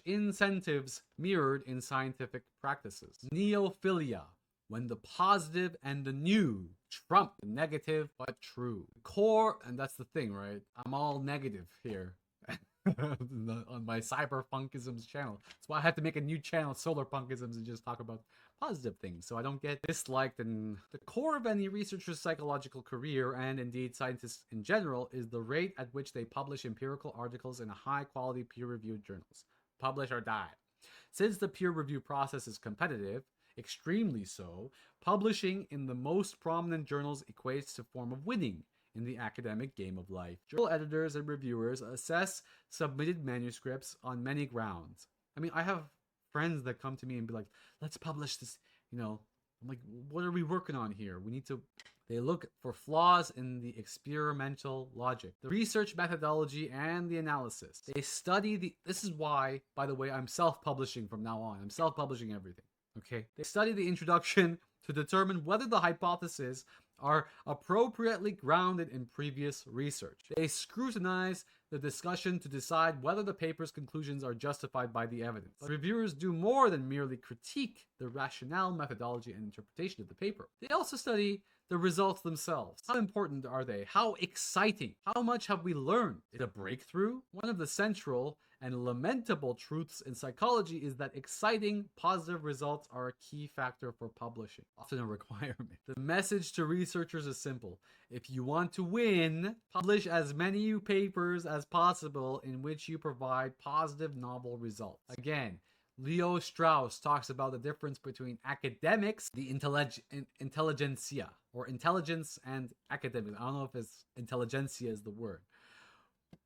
incentives mirrored in scientific practices? Neophilia, when the positive and the new trump the negative but true. Core, and that's the thing, right? I'm all negative here. on my Cyberphunkisms channel. That's why I had to make a new channel, Solarphunkisms, and just talk about positive things so I don't get disliked. And the core of any researcher's psychological career, and indeed scientists in general, is the rate at which they publish empirical articles in high quality peer reviewed journals. Publish or die. Since the peer review process is competitive, extremely so, publishing in the most prominent journals equates to a form of winning in the academic game of life. Journal editors and reviewers assess submitted manuscripts on many grounds. I mean, I have friends that come to me and be like, let's publish this, I'm like, what are we working on here? We need to. They look for flaws in the experimental logic, the research methodology, and the analysis. They study this is why, by the way, I'm self-publishing from now on. I'm self-publishing everything. Okay? They study the introduction to determine whether the hypotheses are appropriately grounded in previous research. They scrutinize the discussion to decide whether the paper's conclusions are justified by the evidence. But reviewers do more than merely critique the rationale, methodology, and interpretation of the paper. They also study the results themselves. How important are they? How exciting? How much have we learned? Is it a breakthrough? One of the central and lamentable truths in psychology is that exciting, positive results are a key factor for publishing, often a requirement. The message to researchers is simple. If you want to win, publish as many papers as possible in which you provide positive novel results. Again, Leo Strauss talks about the difference between academics, the intelligentsia, or intelligence and academics. I don't know if intelligentsia is the word.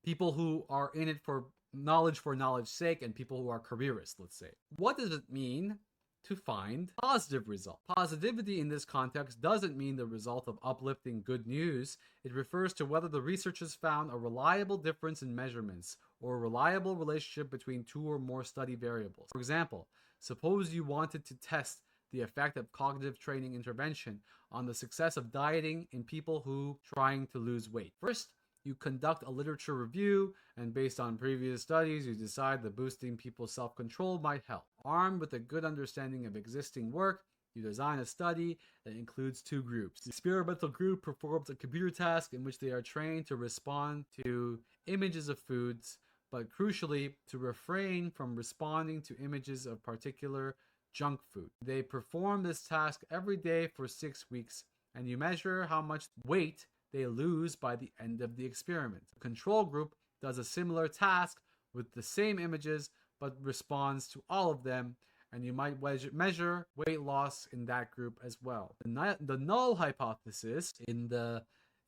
People who are in it for knowledge's sake, and people who are careerists, let's say. What does it mean to find positive results? Positivity in this context doesn't mean the result of uplifting good news. It refers to whether the researchers found a reliable difference in measurements or a reliable relationship between two or more study variables. For example, suppose you wanted to test the effect of cognitive training intervention on the success of dieting in people who are trying to lose weight. First, you conduct a literature review, and based on previous studies, you decide that boosting people's self-control might help. Armed with a good understanding of existing work, you design a study that includes two groups. The experimental group performs a computer task in which they are trained to respond to images of foods, but crucially, to refrain from responding to images of particular junk food. They perform this task every day for 6 weeks, and you measure how much weight they lose by the end of the experiment. The control group does a similar task with the same images, but responds to all of them, and you might measure weight loss in that group as well. The null hypothesis in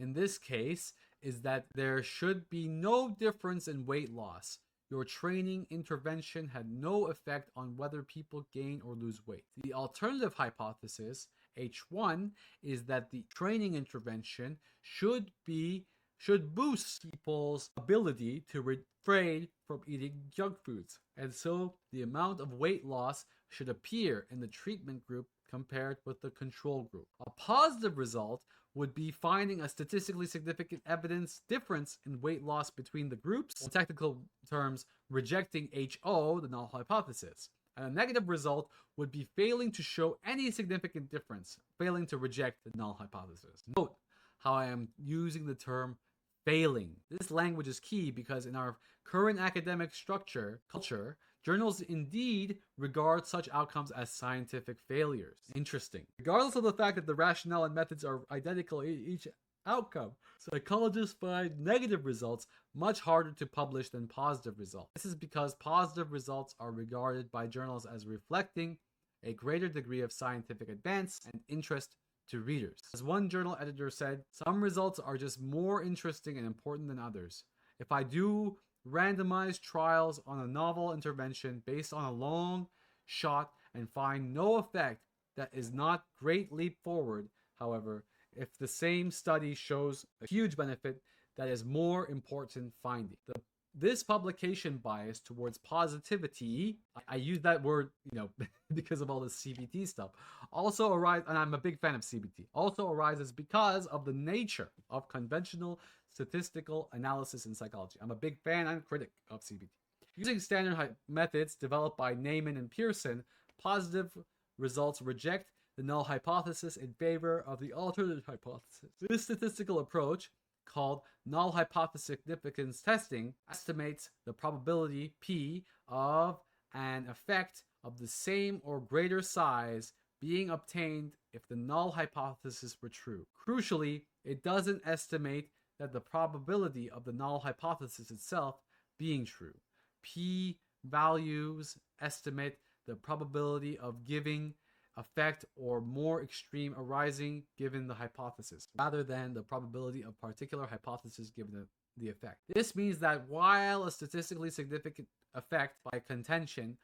this case is that there should be no difference in weight loss. Your training intervention had no effect on whether people gain or lose weight. The alternative hypothesis, H1, is that the training intervention should boost people's ability to refrain from eating junk foods. And so the amount of weight loss should appear in the treatment group compared with the control group. A positive result would be finding a statistically significant evidence difference in weight loss between the groups, in technical terms, rejecting HO, the null hypothesis. And a negative result would be failing to show any significant difference, failing to reject the null hypothesis. Note how I am using the term failing. This language is key because in our current academic culture, journals indeed regard such outcomes as scientific failures. Interesting. Regardless of the fact that the rationale and methods are identical in each outcome, psychologists find negative results much harder to publish than positive results. This is because positive results are regarded by journals as reflecting a greater degree of scientific advance and interest to readers. As one journal editor said, some results are just more interesting and important than others. If I do randomized trials on a novel intervention based on a long shot and find no effect, that is not great leap forward. However, if the same study shows a huge benefit, that is more important finding. This publication bias towards positivity, I use that word, because of all this CBT stuff, also arises, and I'm a big fan of CBT, also arises because of the nature of conventional statistical analysis in psychology. I'm a big fan and critic of CBT. Using standard methods developed by Neyman and Pearson, positive results reject the null hypothesis in favor of the alternative hypothesis. This statistical approach called null hypothesis significance testing estimates the probability P of an effect of the same or greater size being obtained if the null hypothesis were true. Crucially, it doesn't estimate that the probability of the null hypothesis itself being true. P values estimate the probability of giving effect or more extreme arising given the hypothesis, rather than the probability of particular hypothesis given the effect. This means that while a statistically significant effect by contention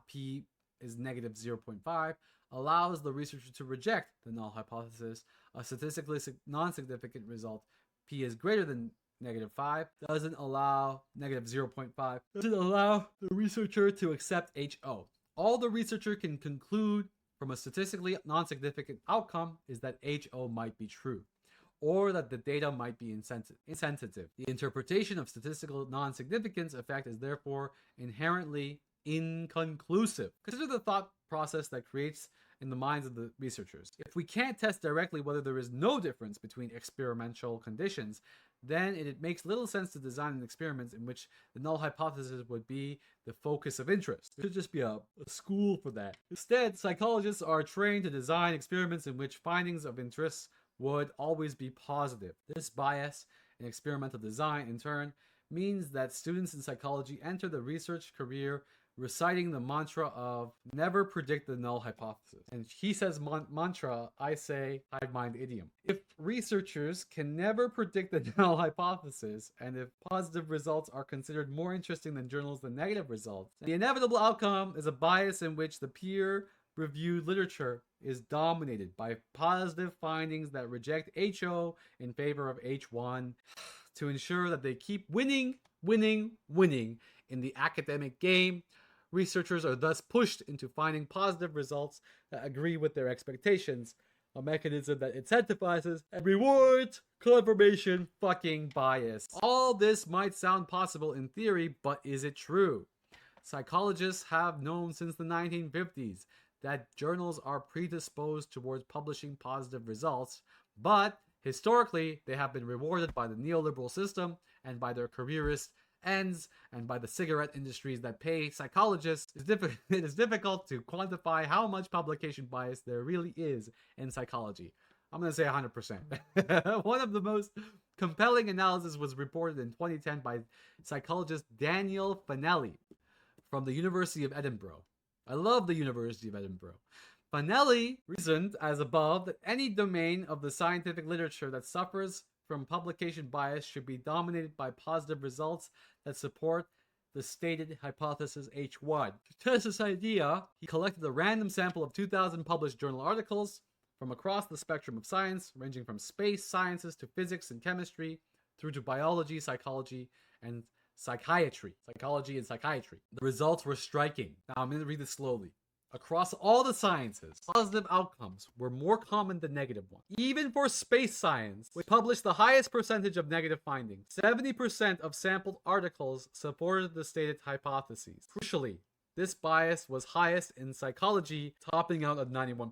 P is negative 0.5 allows the researcher to reject the null hypothesis, a statistically non-significant result P is greater than negative 5 doesn't allow negative 0.5 doesn't allow the researcher to accept HO. All the researcher can conclude from a statistically non-significant outcome is that HO might be true, or that the data might be insensitive. The interpretation of statistical non-significance effect is therefore inherently inconclusive. Consider the thought process that creates in the minds of the researchers. If we can't test directly whether there is no difference between experimental conditions, then it makes little sense to design an experiment in which the null hypothesis would be the focus of interest. There should just be a school for that. Instead, psychologists are trained to design experiments in which findings of interest would always be positive. This bias in experimental design, in turn, means that students in psychology enter the research career reciting the mantra of never predict the null hypothesis. And he says mantra, I say hive mind idiom. If researchers can never predict the null hypothesis, and if positive results are considered more interesting than journals than negative results, the inevitable outcome is a bias in which the peer-reviewed literature is dominated by positive findings that reject HO in favor of H1 to ensure that they keep winning in the academic game. Researchers are thus pushed into finding positive results that agree with their expectations, a mechanism that incentivizes and rewards confirmation fucking bias. All this might sound possible in theory, but is it true? Psychologists have known since the 1950s that journals are predisposed towards publishing positive results, but historically they have been rewarded by the neoliberal system and by their careerist ends and by the cigarette industries that pay psychologists. It is difficult to quantify how much publication bias there really is in psychology. I'm going to say 100%. One of the most compelling analysis was reported in 2010 by psychologist Daniel Fanelli from the University of Edinburgh. I love the University of Edinburgh. Fanelli reasoned as above that any domain of the scientific literature that suffers from publication bias should be dominated by positive results that support the stated hypothesis H1. To test this idea, he collected a random sample of 2,000 published journal articles from across the spectrum of science, ranging from space sciences to physics and chemistry, through to biology, psychology, and psychiatry. The results were striking. Now I'm going to read this slowly. Across all the sciences, positive outcomes were more common than negative ones. Even for space science, which published the highest percentage of negative findings, 70% of sampled articles supported the stated hypotheses. Crucially, this bias was highest in psychology, topping out at 91%.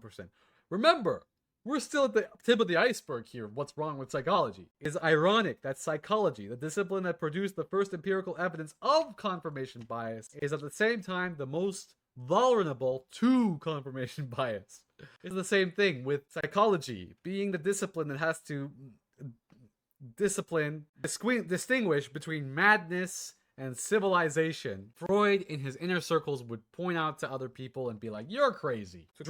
Remember, we're still at the tip of the iceberg here of what's wrong with psychology. It is ironic that psychology, the discipline that produced the first empirical evidence of confirmation bias, is at the same time the most vulnerable to confirmation bias. It's the same thing with psychology, being the discipline that has to distinguish between madness and civilization. Freud, in his inner circles, would point out to other people and be like, you're crazy. The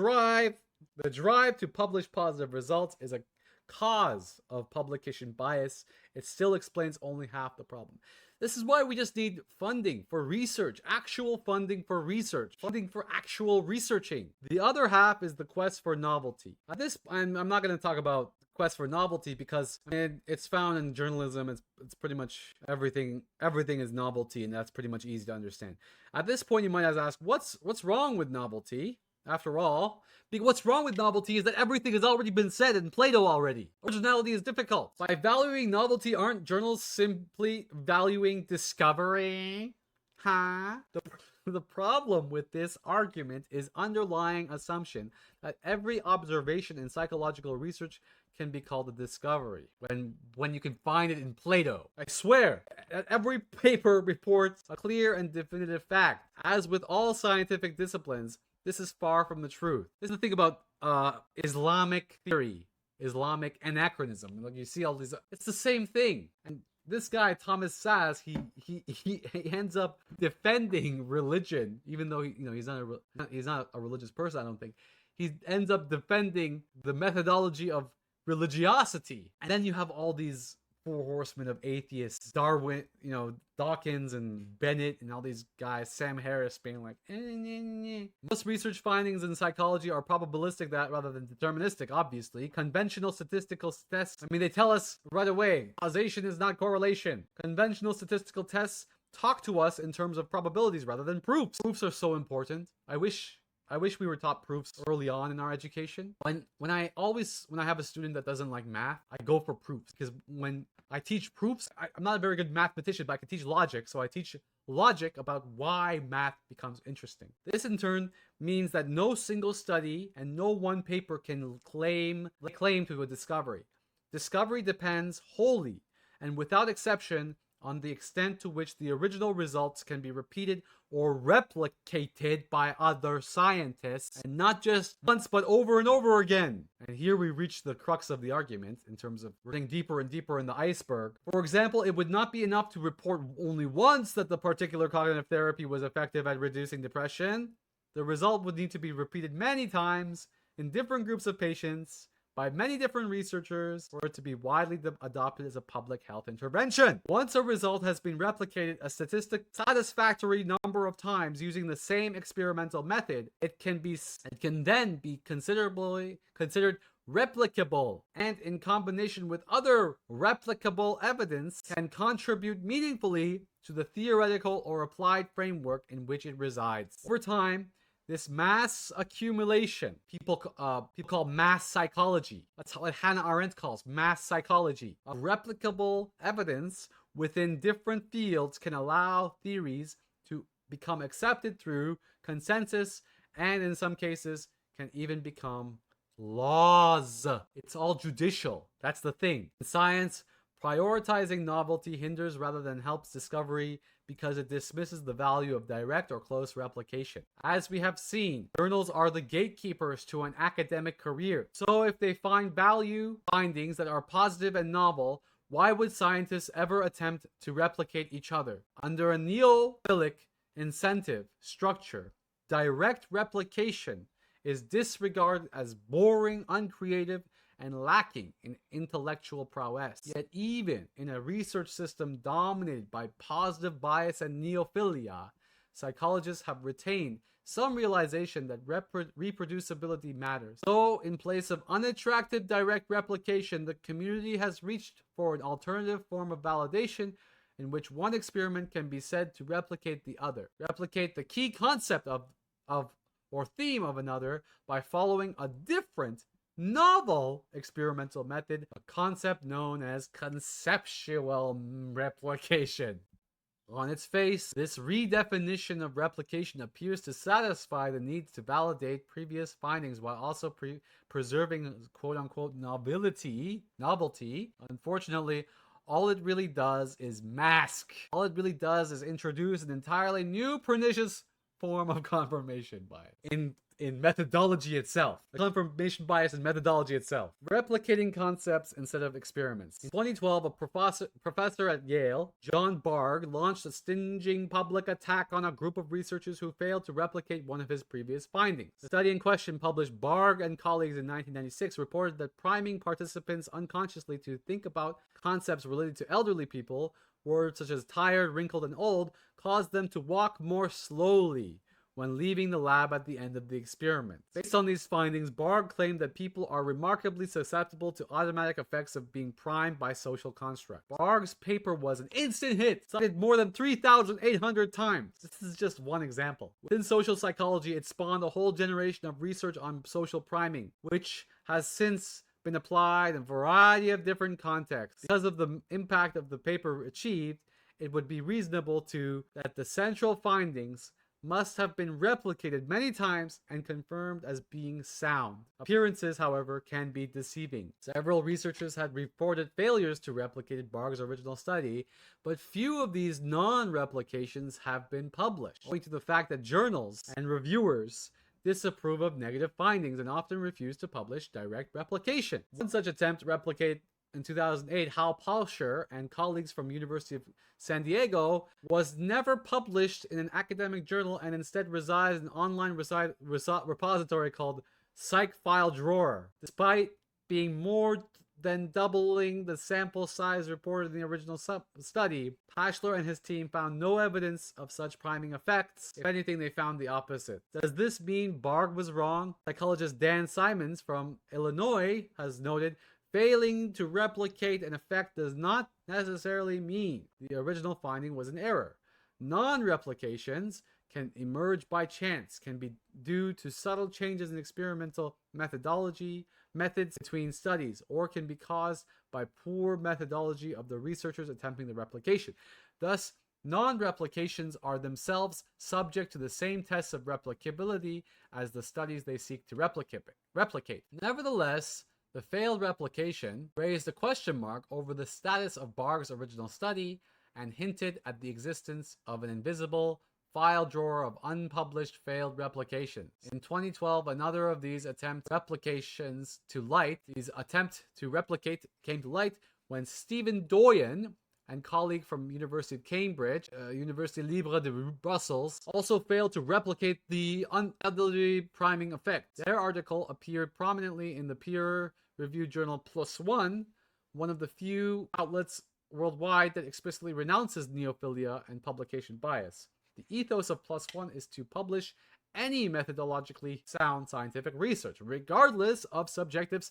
drive to publish positive results is a cause of publication bias. It still explains only half the problem. This is why we just need funding for research, actual funding for research, funding for actual researching. The other half is the quest for novelty. I'm not going to talk about quest for novelty because it's found in journalism. It's pretty much everything is novelty, and that's pretty much easy to understand. At this point, you might ask, what's wrong with novelty? After all, what's wrong with novelty is that everything has already been said in Plato already. Originality is difficult. By valuing novelty, aren't journals simply valuing discovery? The problem with this argument is underlying assumption that every observation in psychological research can be called a discovery when you can find it in Plato. I swear, every paper reports a clear and definitive fact. As with all scientific disciplines, this is far from the truth. This is the thing about Islamic theory, Islamic anachronism. Like you see all these, it's the same thing. And this guy Thomas Sass, he ends up defending religion, even though he's not a religious person. I don't think he ends up defending the methodology of religiosity. And then you have all these four horsemen of atheists, Darwin, Dawkins and Bennett and all these guys, Sam Harris being like, Most research findings in psychology are probabilistic rather than deterministic, obviously. Conventional statistical tests, they tell us right away, causation is not correlation. Conventional statistical tests talk to us in terms of probabilities rather than proofs. Proofs are so important. I wish we were taught proofs early on in our education. When I have a student that doesn't like math, I go for proofs, because when I teach proofs, I'm not a very good mathematician, but I can teach logic. So I teach logic about why math becomes interesting. This in turn means that no single study and no one paper can claim to a discovery. Discovery depends wholly and without exception on the extent to which the original results can be repeated or replicated by other scientists, and not just once but over and over again. And here we reach the crux of the argument in terms of getting deeper and deeper in the iceberg. For example, it would not be enough to report only once that the particular cognitive therapy was effective at reducing depression. The result would need to be repeated many times in different groups of patients by many different researchers for it to be widely adopted as a public health intervention. Once a result has been replicated a satisfactory number of times using the same experimental method, it can then be considered replicable, and in combination with other replicable evidence can contribute meaningfully to the theoretical or applied framework in which it resides. Over time, this mass accumulation, people call mass psychology. That's what Hannah Arendt calls mass psychology. Of replicable evidence within different fields can allow theories to become accepted through consensus, and in some cases can even become laws. It's all judicial. That's the thing. In science, prioritizing novelty hinders rather than helps discovery because it dismisses the value of direct or close replication. As we have seen, journals are the gatekeepers to an academic career. So if they find findings that are positive and novel, why would scientists ever attempt to replicate each other? Under a neophilic incentive structure, direct replication is disregarded as boring, uncreative, and lacking in intellectual prowess. Yet even in a research system dominated by positive bias and neophilia, psychologists have retained some realization that reproducibility matters. So, in place of unattractive direct replication, the community has reached for an alternative form of validation in which one experiment can be said to replicate the other. Replicate the key concept of or theme of another by following a different novel experimental method, a concept known as conceptual replication. On its face, this redefinition of replication appears to satisfy the need to validate previous findings while also preserving quote-unquote novelty. Unfortunately, all it really does is mask. All it really does is introduce an entirely new pernicious form of confirmation bias in methodology itself. The confirmation bias in methodology itself. Replicating concepts instead of experiments. In 2012, a professor at Yale, John Bargh, launched a stinging public attack on a group of researchers who failed to replicate one of his previous findings. The study in question, published Bargh and colleagues in 1996, reported that priming participants unconsciously to think about concepts related to elderly people, words such as tired, wrinkled, and old, caused them to walk more slowly when leaving the lab at the end of the experiment. Based on these findings, Bargh claimed that people are remarkably susceptible to automatic effects of being primed by social constructs. Bargh's paper was an instant hit, cited more than 3,800 times. This is just one example. Within social psychology, it spawned a whole generation of research on social priming, which has since been applied in a variety of different contexts. Because of the impact of the paper achieved, it would be reasonable that the central findings must have been replicated many times and confirmed as being sound. Appearances, however, can be deceiving. Several researchers had reported failures to replicate Barg's original study, but few of these non-replications have been published, owing to the fact that journals and reviewers disapprove of negative findings and often refuse to publish direct replication. One such attempt to replicate in 2008, Hal Palscher and colleagues from University of San Diego was never published in an academic journal and instead resides in an online repository called Psych File Drawer. Despite being more than doubling the sample size reported in the original study, Palscher and his team found no evidence of such priming effects. If anything, they found the opposite. Does this mean Barg was wrong? Psychologist Dan Simons from Illinois has noted, failing to replicate an effect does not necessarily mean the original finding was an error. Non-replications can emerge by chance, can be due to subtle changes in experimental methods between studies, or can be caused by poor methodology of the researchers attempting the replication. Thus, non-replications are themselves subject to the same tests of replicability as the studies they seek to replicate. Nevertheless, the failed replication raised a question mark over the status of Barg's original study and hinted at the existence of an invisible file drawer of unpublished failed replications. In 2012, another of these attempt to replicate came to light when Stephen Doyen and colleague from University of Cambridge, Université Libre de Brussels, also failed to replicate the undoubtedly priming effect. Their article appeared prominently in the peer-reviewed journal PLOS ONE, one of the few outlets worldwide that explicitly renounces neophilia and publication bias. The ethos of PLOS ONE is to publish any methodologically sound scientific research, regardless of subjective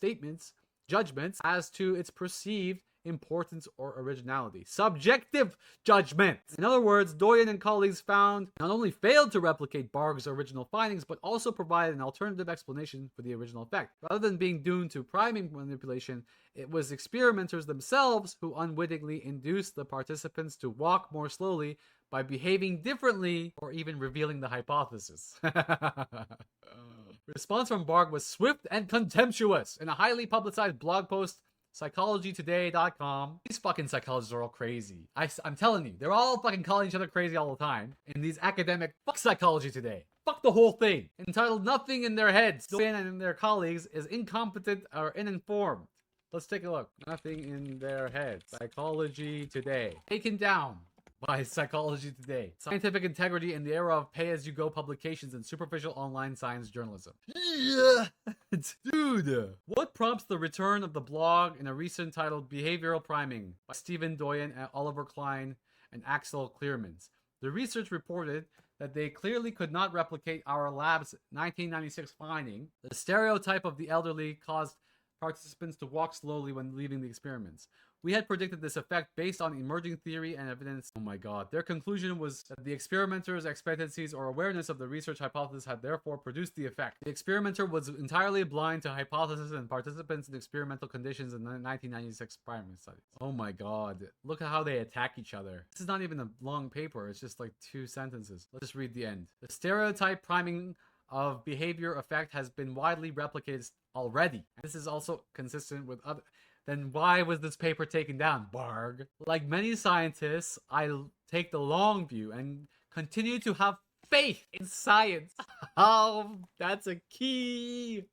judgments as to its perceived importance or originality. Subjective judgment. In other words, Doyen and colleagues not only failed to replicate Barg's original findings, but also provided an alternative explanation for the original effect. Rather than being doomed to priming manipulation, it was experimenters themselves who unwittingly induced the participants to walk more slowly by behaving differently or even revealing the hypothesis. Response from Barg was swift and contemptuous. In a highly publicized blog post, psychologytoday.com. These fucking psychologists are all crazy. I'm telling you, they're all fucking calling each other crazy all the time. In these academic, fuck Psychology Today. Fuck the whole thing. Entitled Nothing in Their Heads. Doyen and their colleagues is incompetent or uninformed. Let's take a look. Nothing in Their Heads. Psychology Today. Taken down by Psychology Today. Scientific integrity in the era of pay-as-you-go publications and superficial online science journalism. Yeah! Dude! What prompts the return of the blog in a recent titled Behavioral Priming by Stephen Doyen, Oliver Klein, and Axel Clearmans? The research reported that they clearly could not replicate our lab's 1996 finding. The stereotype of the elderly caused participants to walk slowly when leaving the experiments. We had predicted this effect based on emerging theory and evidence. Oh my god. Their conclusion was that the experimenter's expectancies or awareness of the research hypothesis had therefore produced the effect. The experimenter was entirely blind to hypothesis and participants in experimental conditions in the 1996 primary studies. Oh my god. Look at how they attack each other. This is not even a long paper. It's just like 2 sentences. Let's just read the end. The stereotype priming of behavior effect has been widely replicated already. This is also consistent with other... Then why was this paper taken down, Barg? Like many scientists, I take the long view and continue to have faith in science. Oh, that's a key.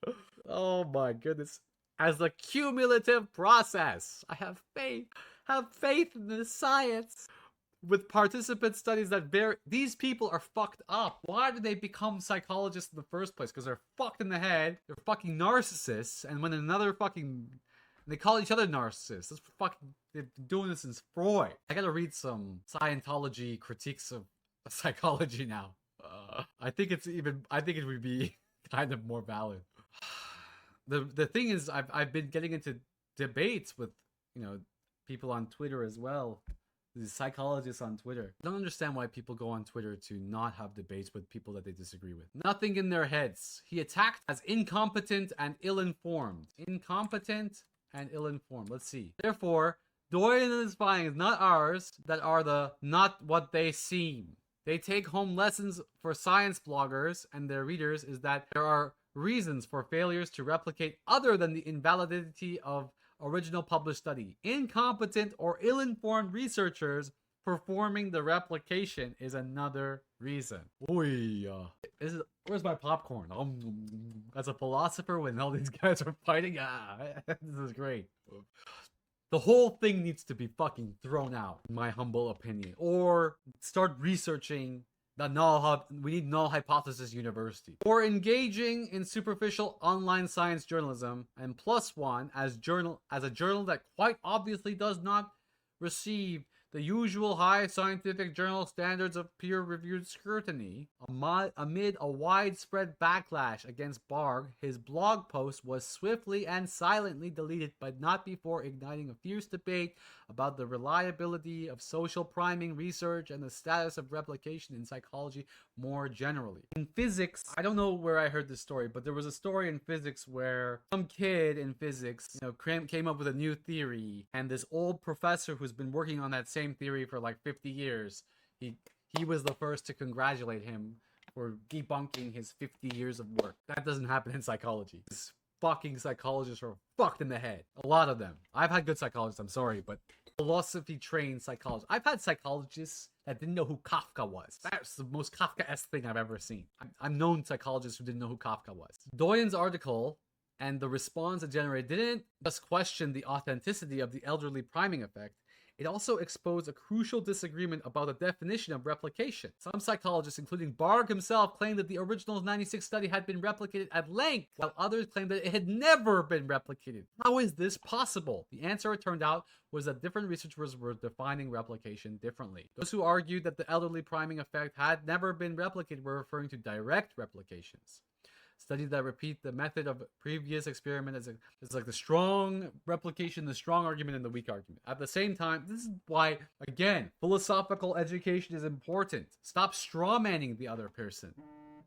Oh my goodness. As a cumulative process, I have faith. Have faith in the science. With participant studies that vary, these people are fucked up. Why did they become psychologists in the first place? Because they're fucked in the head. They're fucking narcissists. And when another fucking... They call each other narcissists. That's fucking... They've been doing this since Freud. I gotta read some Scientology critiques of psychology now. I think it would be kind of more valid. The thing is, I've been getting into debates with, people on Twitter as well. These psychologists on Twitter. I don't understand why people go on Twitter to not have debates with people that they disagree with. Nothing in their heads. He attacked as incompetent and ill-informed. Incompetent and ill-informed. Let's see. Therefore, Doyen and his findings, not ours, that are the not what they seem. They take home lessons for science bloggers and their readers is that there are reasons for failures to replicate other than the invalidity of original published study. Incompetent or ill-informed researchers performing the replication is another reason. Oy. Where's my popcorn? As a philosopher, when all these guys are fighting, this is great. The whole thing needs to be fucking thrown out, in my humble opinion. Or start researching the we need null hypothesis university. Or engaging in superficial online science journalism, and plus one as a journal that quite obviously does not receive the usual high scientific journal standards of peer-reviewed scrutiny. Amid a widespread backlash against Barg, his blog post was swiftly and silently deleted, but not before igniting a fierce debate about the reliability of social priming research and the status of replication in psychology more generally. In physics, I don't know where I heard this story, but there was a story in physics where some kid in physics, came up with a new theory, and this old professor who's been working on that same theory for like 50 years, he was the first to congratulate him for debunking his 50 years of work. That doesn't happen in psychology. These fucking psychologists are fucked in the head. A lot of them. I've had good psychologists, I'm sorry, but philosophy-trained psychologists. I've had psychologists that didn't know who Kafka was. That's the most Kafka-esque thing I've ever seen. I've known psychologists who didn't know who Kafka was. Doyen's article and the response it generated didn't just question the authenticity of the elderly priming effect. It also exposed a crucial disagreement about the definition of replication. Some psychologists, including Barg himself, claimed that the original 96 study had been replicated at length, while others claimed that it had never been replicated. How is this possible? The answer, it turned out, was that different researchers were defining replication differently. Those who argued that the elderly priming effect had never been replicated were referring to direct replications. Studies that repeat the method of previous experiment is like the strong replication, the strong argument, and the weak argument. At the same time, this is why, again, philosophical education is important. Stop strawmanning the other person.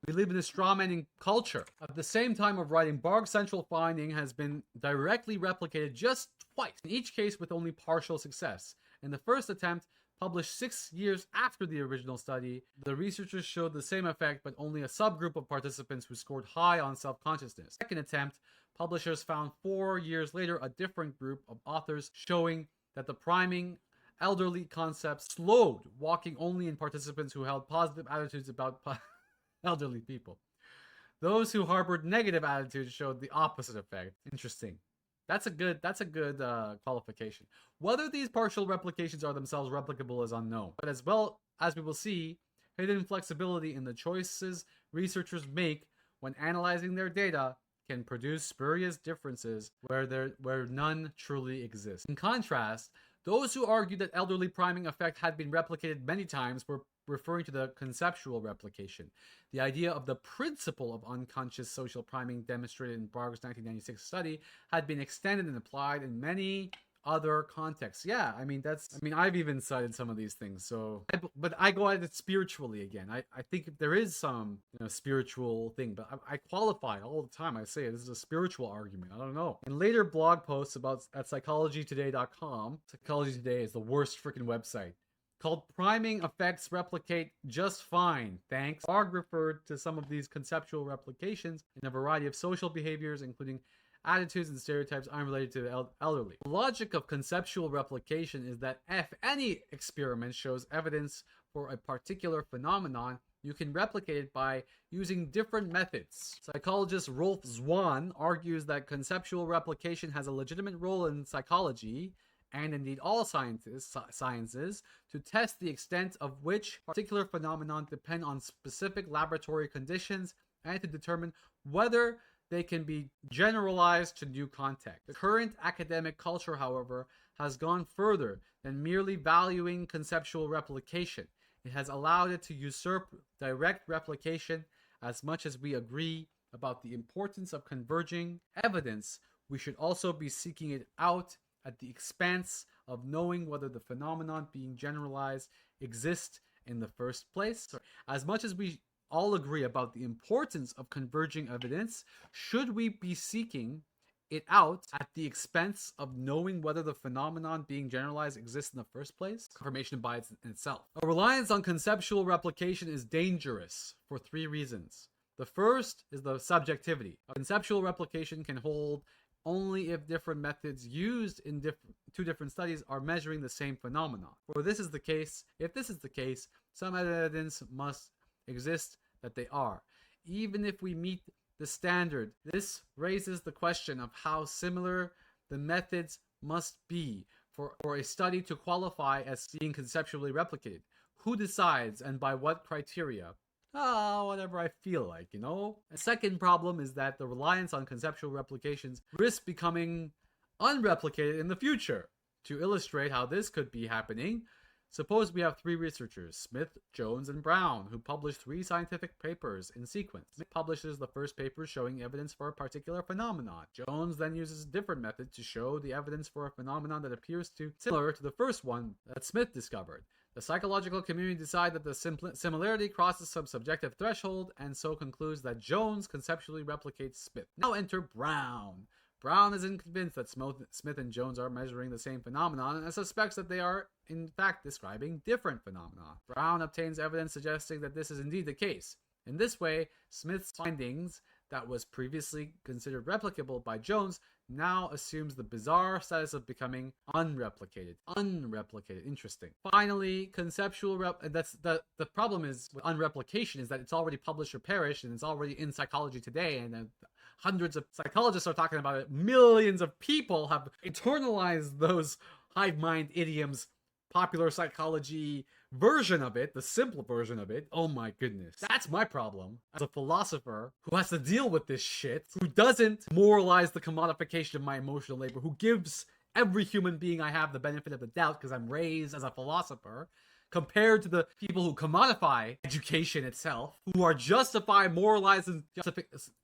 We live in a strawmanning culture. At the same time of writing, Barg's central finding has been directly replicated just twice, in each case with only partial success. In the first attempt, published 6 years after the original study, the researchers showed the same effect, but only a subgroup of participants who scored high on self-consciousness. Second attempt, publishers found 4 years later a different group of authors showing that the priming elderly concept slowed walking only in participants who held positive attitudes about elderly people. Those who harbored negative attitudes showed the opposite effect. Interesting. That's a good qualification. Whether these partial replications are themselves replicable is unknown. But as well as we will see, hidden flexibility in the choices researchers make when analyzing their data can produce spurious differences where none truly exist. In contrast, those who argued that elderly priming effect had been replicated many times were referring to the conceptual replication. The idea of the principle of unconscious social priming demonstrated in Barg's 1996 study had been extended and applied in many other contexts. Yeah, I've even cited some of these things. But I go at it spiritually again. I think there is some spiritual thing, but I qualify all the time. I say this is a spiritual argument. I don't know. In later blog posts at psychologytoday.com, Psychology Today is the worst freaking website, called Priming Effects Replicate Just Fine, Thanks. Barg referred to some of these conceptual replications in a variety of social behaviors, including attitudes and stereotypes unrelated to the elderly. The logic of conceptual replication is that if any experiment shows evidence for a particular phenomenon, you can replicate it by using different methods. Psychologist Rolf Zwan argues that conceptual replication has a legitimate role in psychology, and indeed all sciences, to test the extent of which particular phenomenon depend on specific laboratory conditions and to determine whether they can be generalized to new contexts. The current academic culture, however, has gone further than merely valuing conceptual replication. It has allowed it to usurp direct replication. As much as we agree about the importance of converging evidence, we should also be seeking it out at the expense of knowing whether the phenomenon being generalized exists in the first place. As much as we all agree about the importance of converging evidence, should we be seeking it out at the expense of knowing whether the phenomenon being generalized exists in the first place? Confirmation bias in itself. A reliance on conceptual replication is dangerous for 3 reasons. The first is the subjectivity. A conceptual replication can hold only if different methods used in two different studies are measuring the same phenomenon. If this is the case, some evidence must exist that they are. Even if we meet the standard, this raises the question of how similar the methods must be for a study to qualify as being conceptually replicated. Who decides and by what criteria? Whatever I feel like, you know? A second problem is that the reliance on conceptual replications risks becoming unreplicated in the future. To illustrate how this could be happening, suppose we have 3 researchers, Smith, Jones, and Brown, who publish 3 scientific papers in sequence. Smith publishes the first paper showing evidence for a particular phenomenon. Jones then uses a different method to show the evidence for a phenomenon that appears similar to the first one that Smith discovered. The psychological community decides that the similarity crosses some subjective threshold and so concludes that Jones conceptually replicates Smith. Now enter Brown. Brown isn't convinced that Smith and Jones are measuring the same phenomenon and suspects that they are in fact describing different phenomena. Brown obtains evidence suggesting that this is indeed the case. In this way, Smith's findings that was previously considered replicable by Jones now assumes the bizarre status of becoming unreplicated. Interesting. Finally, conceptual that's the problem is with unreplication is that it's already published or perished and it's already in psychology today, and hundreds of psychologists are talking about it. Millions of people have internalized those hive mind idioms. Popular psychology version of it, the simple version of it. Oh my goodness. That's my problem as a philosopher who has to deal with this shit, who doesn't moralize the commodification of my emotional labor, who gives every human being I have the benefit of the doubt because I'm raised as a philosopher, compared to the people who commodify education itself, who are justified, moralizing,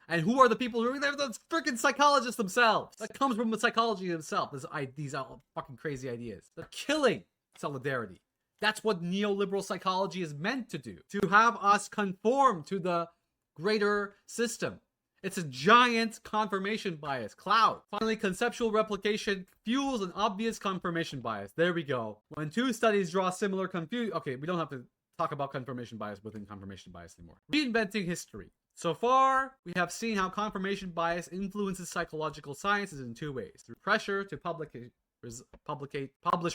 and who are the people who are the freaking psychologists themselves. That comes from the psychology itself. These are fucking crazy ideas. They're killing solidarity. That's what neoliberal psychology is meant to do, to have us conform to the greater system. It's a giant confirmation bias cloud. Finally, conceptual replication fuels an obvious confirmation bias. There we go. When 2 studies draw similar okay, we don't have to talk about confirmation bias within confirmation bias anymore. Reinventing history. So far, we have seen how confirmation bias influences psychological sciences in 2 ways. Through pressure to publish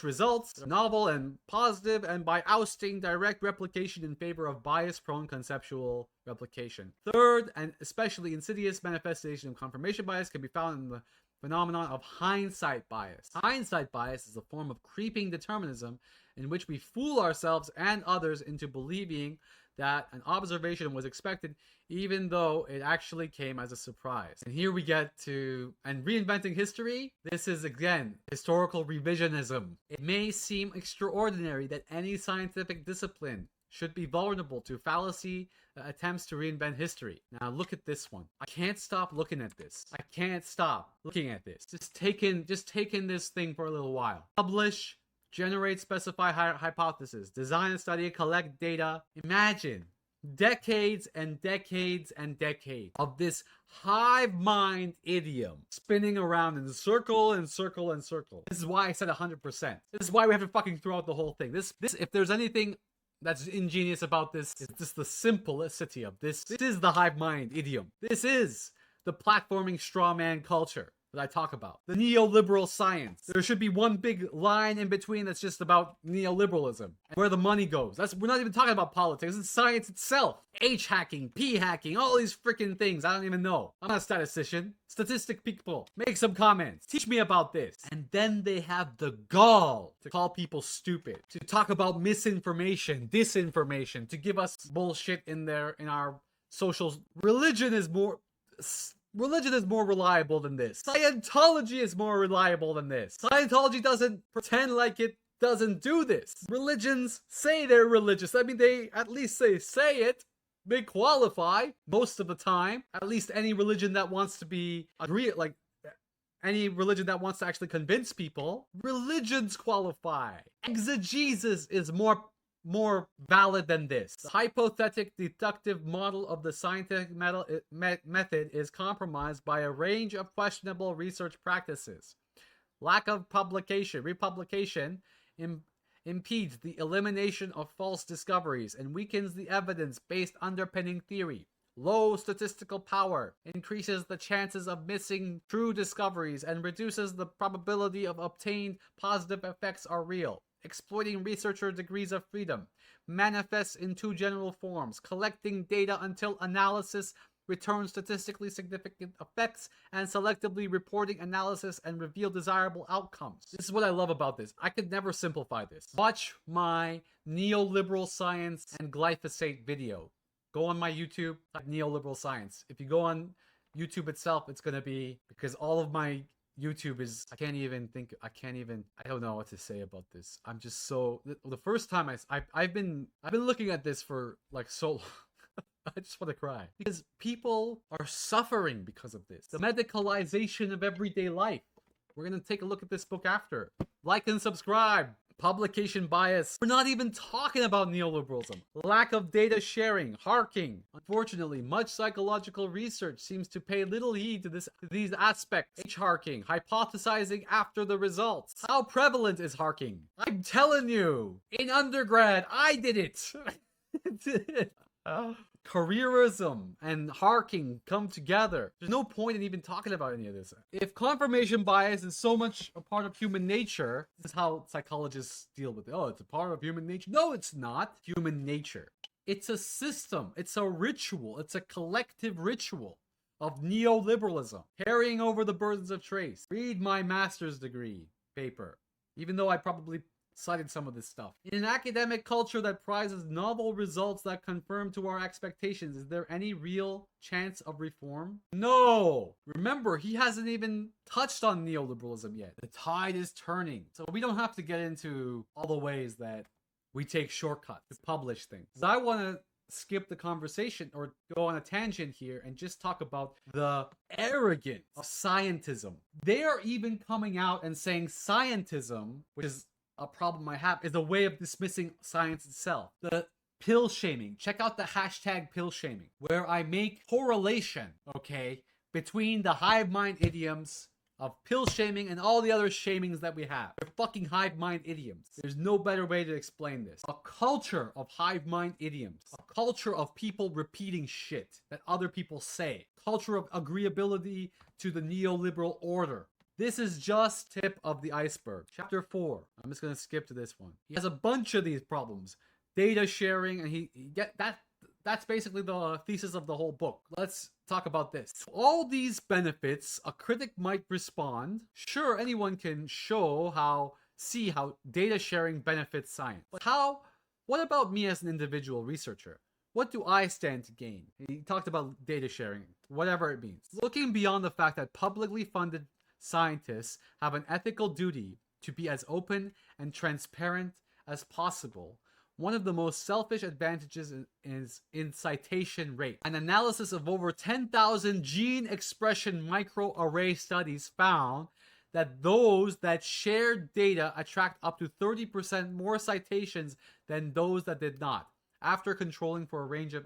results, novel and positive, and by ousting direct replication in favor of bias-prone conceptual replication. Third, and especially insidious manifestation of confirmation bias can be found in the phenomenon of hindsight bias. Hindsight bias is a form of creeping determinism in which we fool ourselves and others into believing that an observation was expected even though it actually came as a surprise. And here we get to, and reinventing history, this is again, historical revisionism. It may seem extraordinary that any scientific discipline should be vulnerable to fallacy attempts to reinvent history. Now look at this one. I can't stop looking at this. I can't stop looking at this. Just take in this thing for a little while. Publish, generate, specify hypothesis, design a study, collect data. Imagine decades and decades and decades of this hive mind idiom spinning around in circle and circle and circle. This is why I said 100%. This is why we have to fucking throw out the whole thing. This if there's anything that's ingenious about this, is just the simplicity of this. This is the hive mind idiom. This is the platforming straw man culture that I talk about. The neoliberal science. There should be one big line in between that's just about neoliberalism and where the money goes. We're not even talking about politics. It's science itself. H hacking, P hacking, all these freaking things. I don't even know. I'm not a statistician. Statistic people. Make some comments. Teach me about this. And then they have the gall to call people stupid, to talk about misinformation, disinformation, to give us bullshit in our socials. Religion is more reliable than this. Scientology is more reliable than this. Scientology doesn't pretend like it doesn't do this. Religions say they're religious. I mean, they at least say it. They qualify most of the time. At least any religion that wants to be any religion that wants to actually convince people. Religions qualify. Exegesis is more more valid than this. The hypothetic deductive model of the scientific method is compromised by a range of questionable research practices. Lack of republication impedes the elimination of false discoveries and weakens the evidence-based underpinning theory. Low statistical power increases the chances of missing true discoveries and reduces the probability of obtained positive effects are real. Exploiting researcher degrees of freedom manifests in two general forms: collecting data until analysis returns statistically significant effects, and selectively reporting analysis and reveal desirable outcomes. This is what I love about this. I could never simplify this. Watch my neoliberal science and glyphosate video. Go on my YouTube, type neoliberal science. If you go on YouTube itself, it's gonna be, because all of my YouTube is, I don't know what to say about this. I'm just so, the first time I've been looking at this for like so long. I just want to cry because people are suffering because of this. The medicalization of everyday life. We're going to take a look at this book after. Like and subscribe. Publication bias. We're not even talking about neoliberalism. Lack of data sharing. Harking. Unfortunately, much psychological research seems to pay little heed to these aspects. H-harking. Hypothesizing after the results. How prevalent is harking? I'm telling you. In undergrad, I did it. Careerism and harking come together. There's no point in even talking about any of this. If confirmation bias is so much a part of human nature, this is how psychologists deal with it. Oh, it's a part of human nature. No, it's not human nature. It's a system. It's a ritual. It's a collective ritual of neoliberalism, carrying over the burdens of trace. Read my master's degree paper, even though I probably cited some of this stuff. In an academic culture that prizes novel results that conform to our expectations, is there any real chance of reform? No! Remember, he hasn't even touched on neoliberalism yet. The tide is turning. So we don't have to get into all the ways that we take shortcuts to publish things. I want to skip the conversation or go on a tangent here and just talk about the arrogance of scientism. They are even coming out and saying scientism, which is a problem I have, is a way of dismissing science itself. The pill shaming. Check out the hashtag pill shaming, where I make correlation, okay, between the hive mind idioms of pill shaming and all the other shamings that we have. They're fucking hive mind idioms. There's no better way to explain this. A culture of hive mind idioms. A culture of people repeating shit that other people say. Culture of agreeability to the neoliberal order. This is just tip of the iceberg. Chapter 4. I'm just going to skip to this one. He has a bunch of these problems. Data sharing, and that's basically the thesis of the whole book. Let's talk about this. To all these benefits, a critic might respond, sure, anyone can see how data sharing benefits science. But what about me as an individual researcher? What do I stand to gain? He talked about data sharing, whatever it means. Looking beyond the fact that publicly funded scientists have an ethical duty to be as open and transparent as possible, one of the most selfish advantages is in citation rate. An analysis of over 10,000 gene expression microarray studies found that those that shared data attract up to 30% more citations than those that did not, after controlling for a range of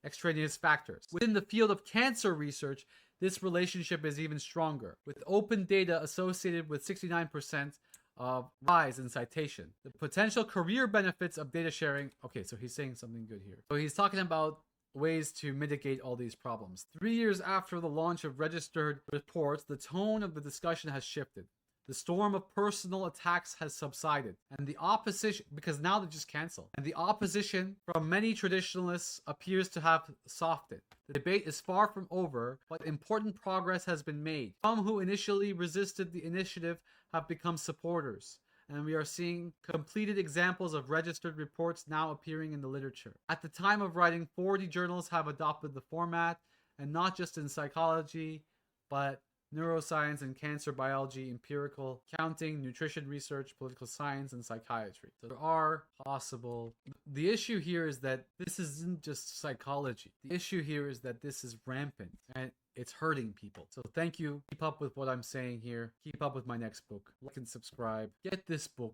extraneous factors. Within the field of cancer research, this relationship is even stronger, with open data associated with 69% of rise in citation. The potential career benefits of data sharing. Okay, so he's saying something good here. So he's talking about ways to mitigate all these problems. 3 years after the launch of registered reports, the tone of the discussion has shifted. The storm of personal attacks has subsided, and the opposition, because now they're just canceled, and the opposition from many traditionalists appears to have softened. The debate is far from over, but important progress has been made. Some who initially resisted the initiative have become supporters, and we are seeing completed examples of registered reports now appearing in the literature. At the time of writing, 40 journals have adopted the format, and not just in psychology, but neuroscience and cancer biology, empirical counting, nutrition research, political science, and psychiatry. So there are possible. The issue here is that this isn't just psychology. The issue here is that this is rampant and it's hurting people. So thank you. Keep up with what I'm saying here. Keep up with my next book. Like and subscribe. Get this book.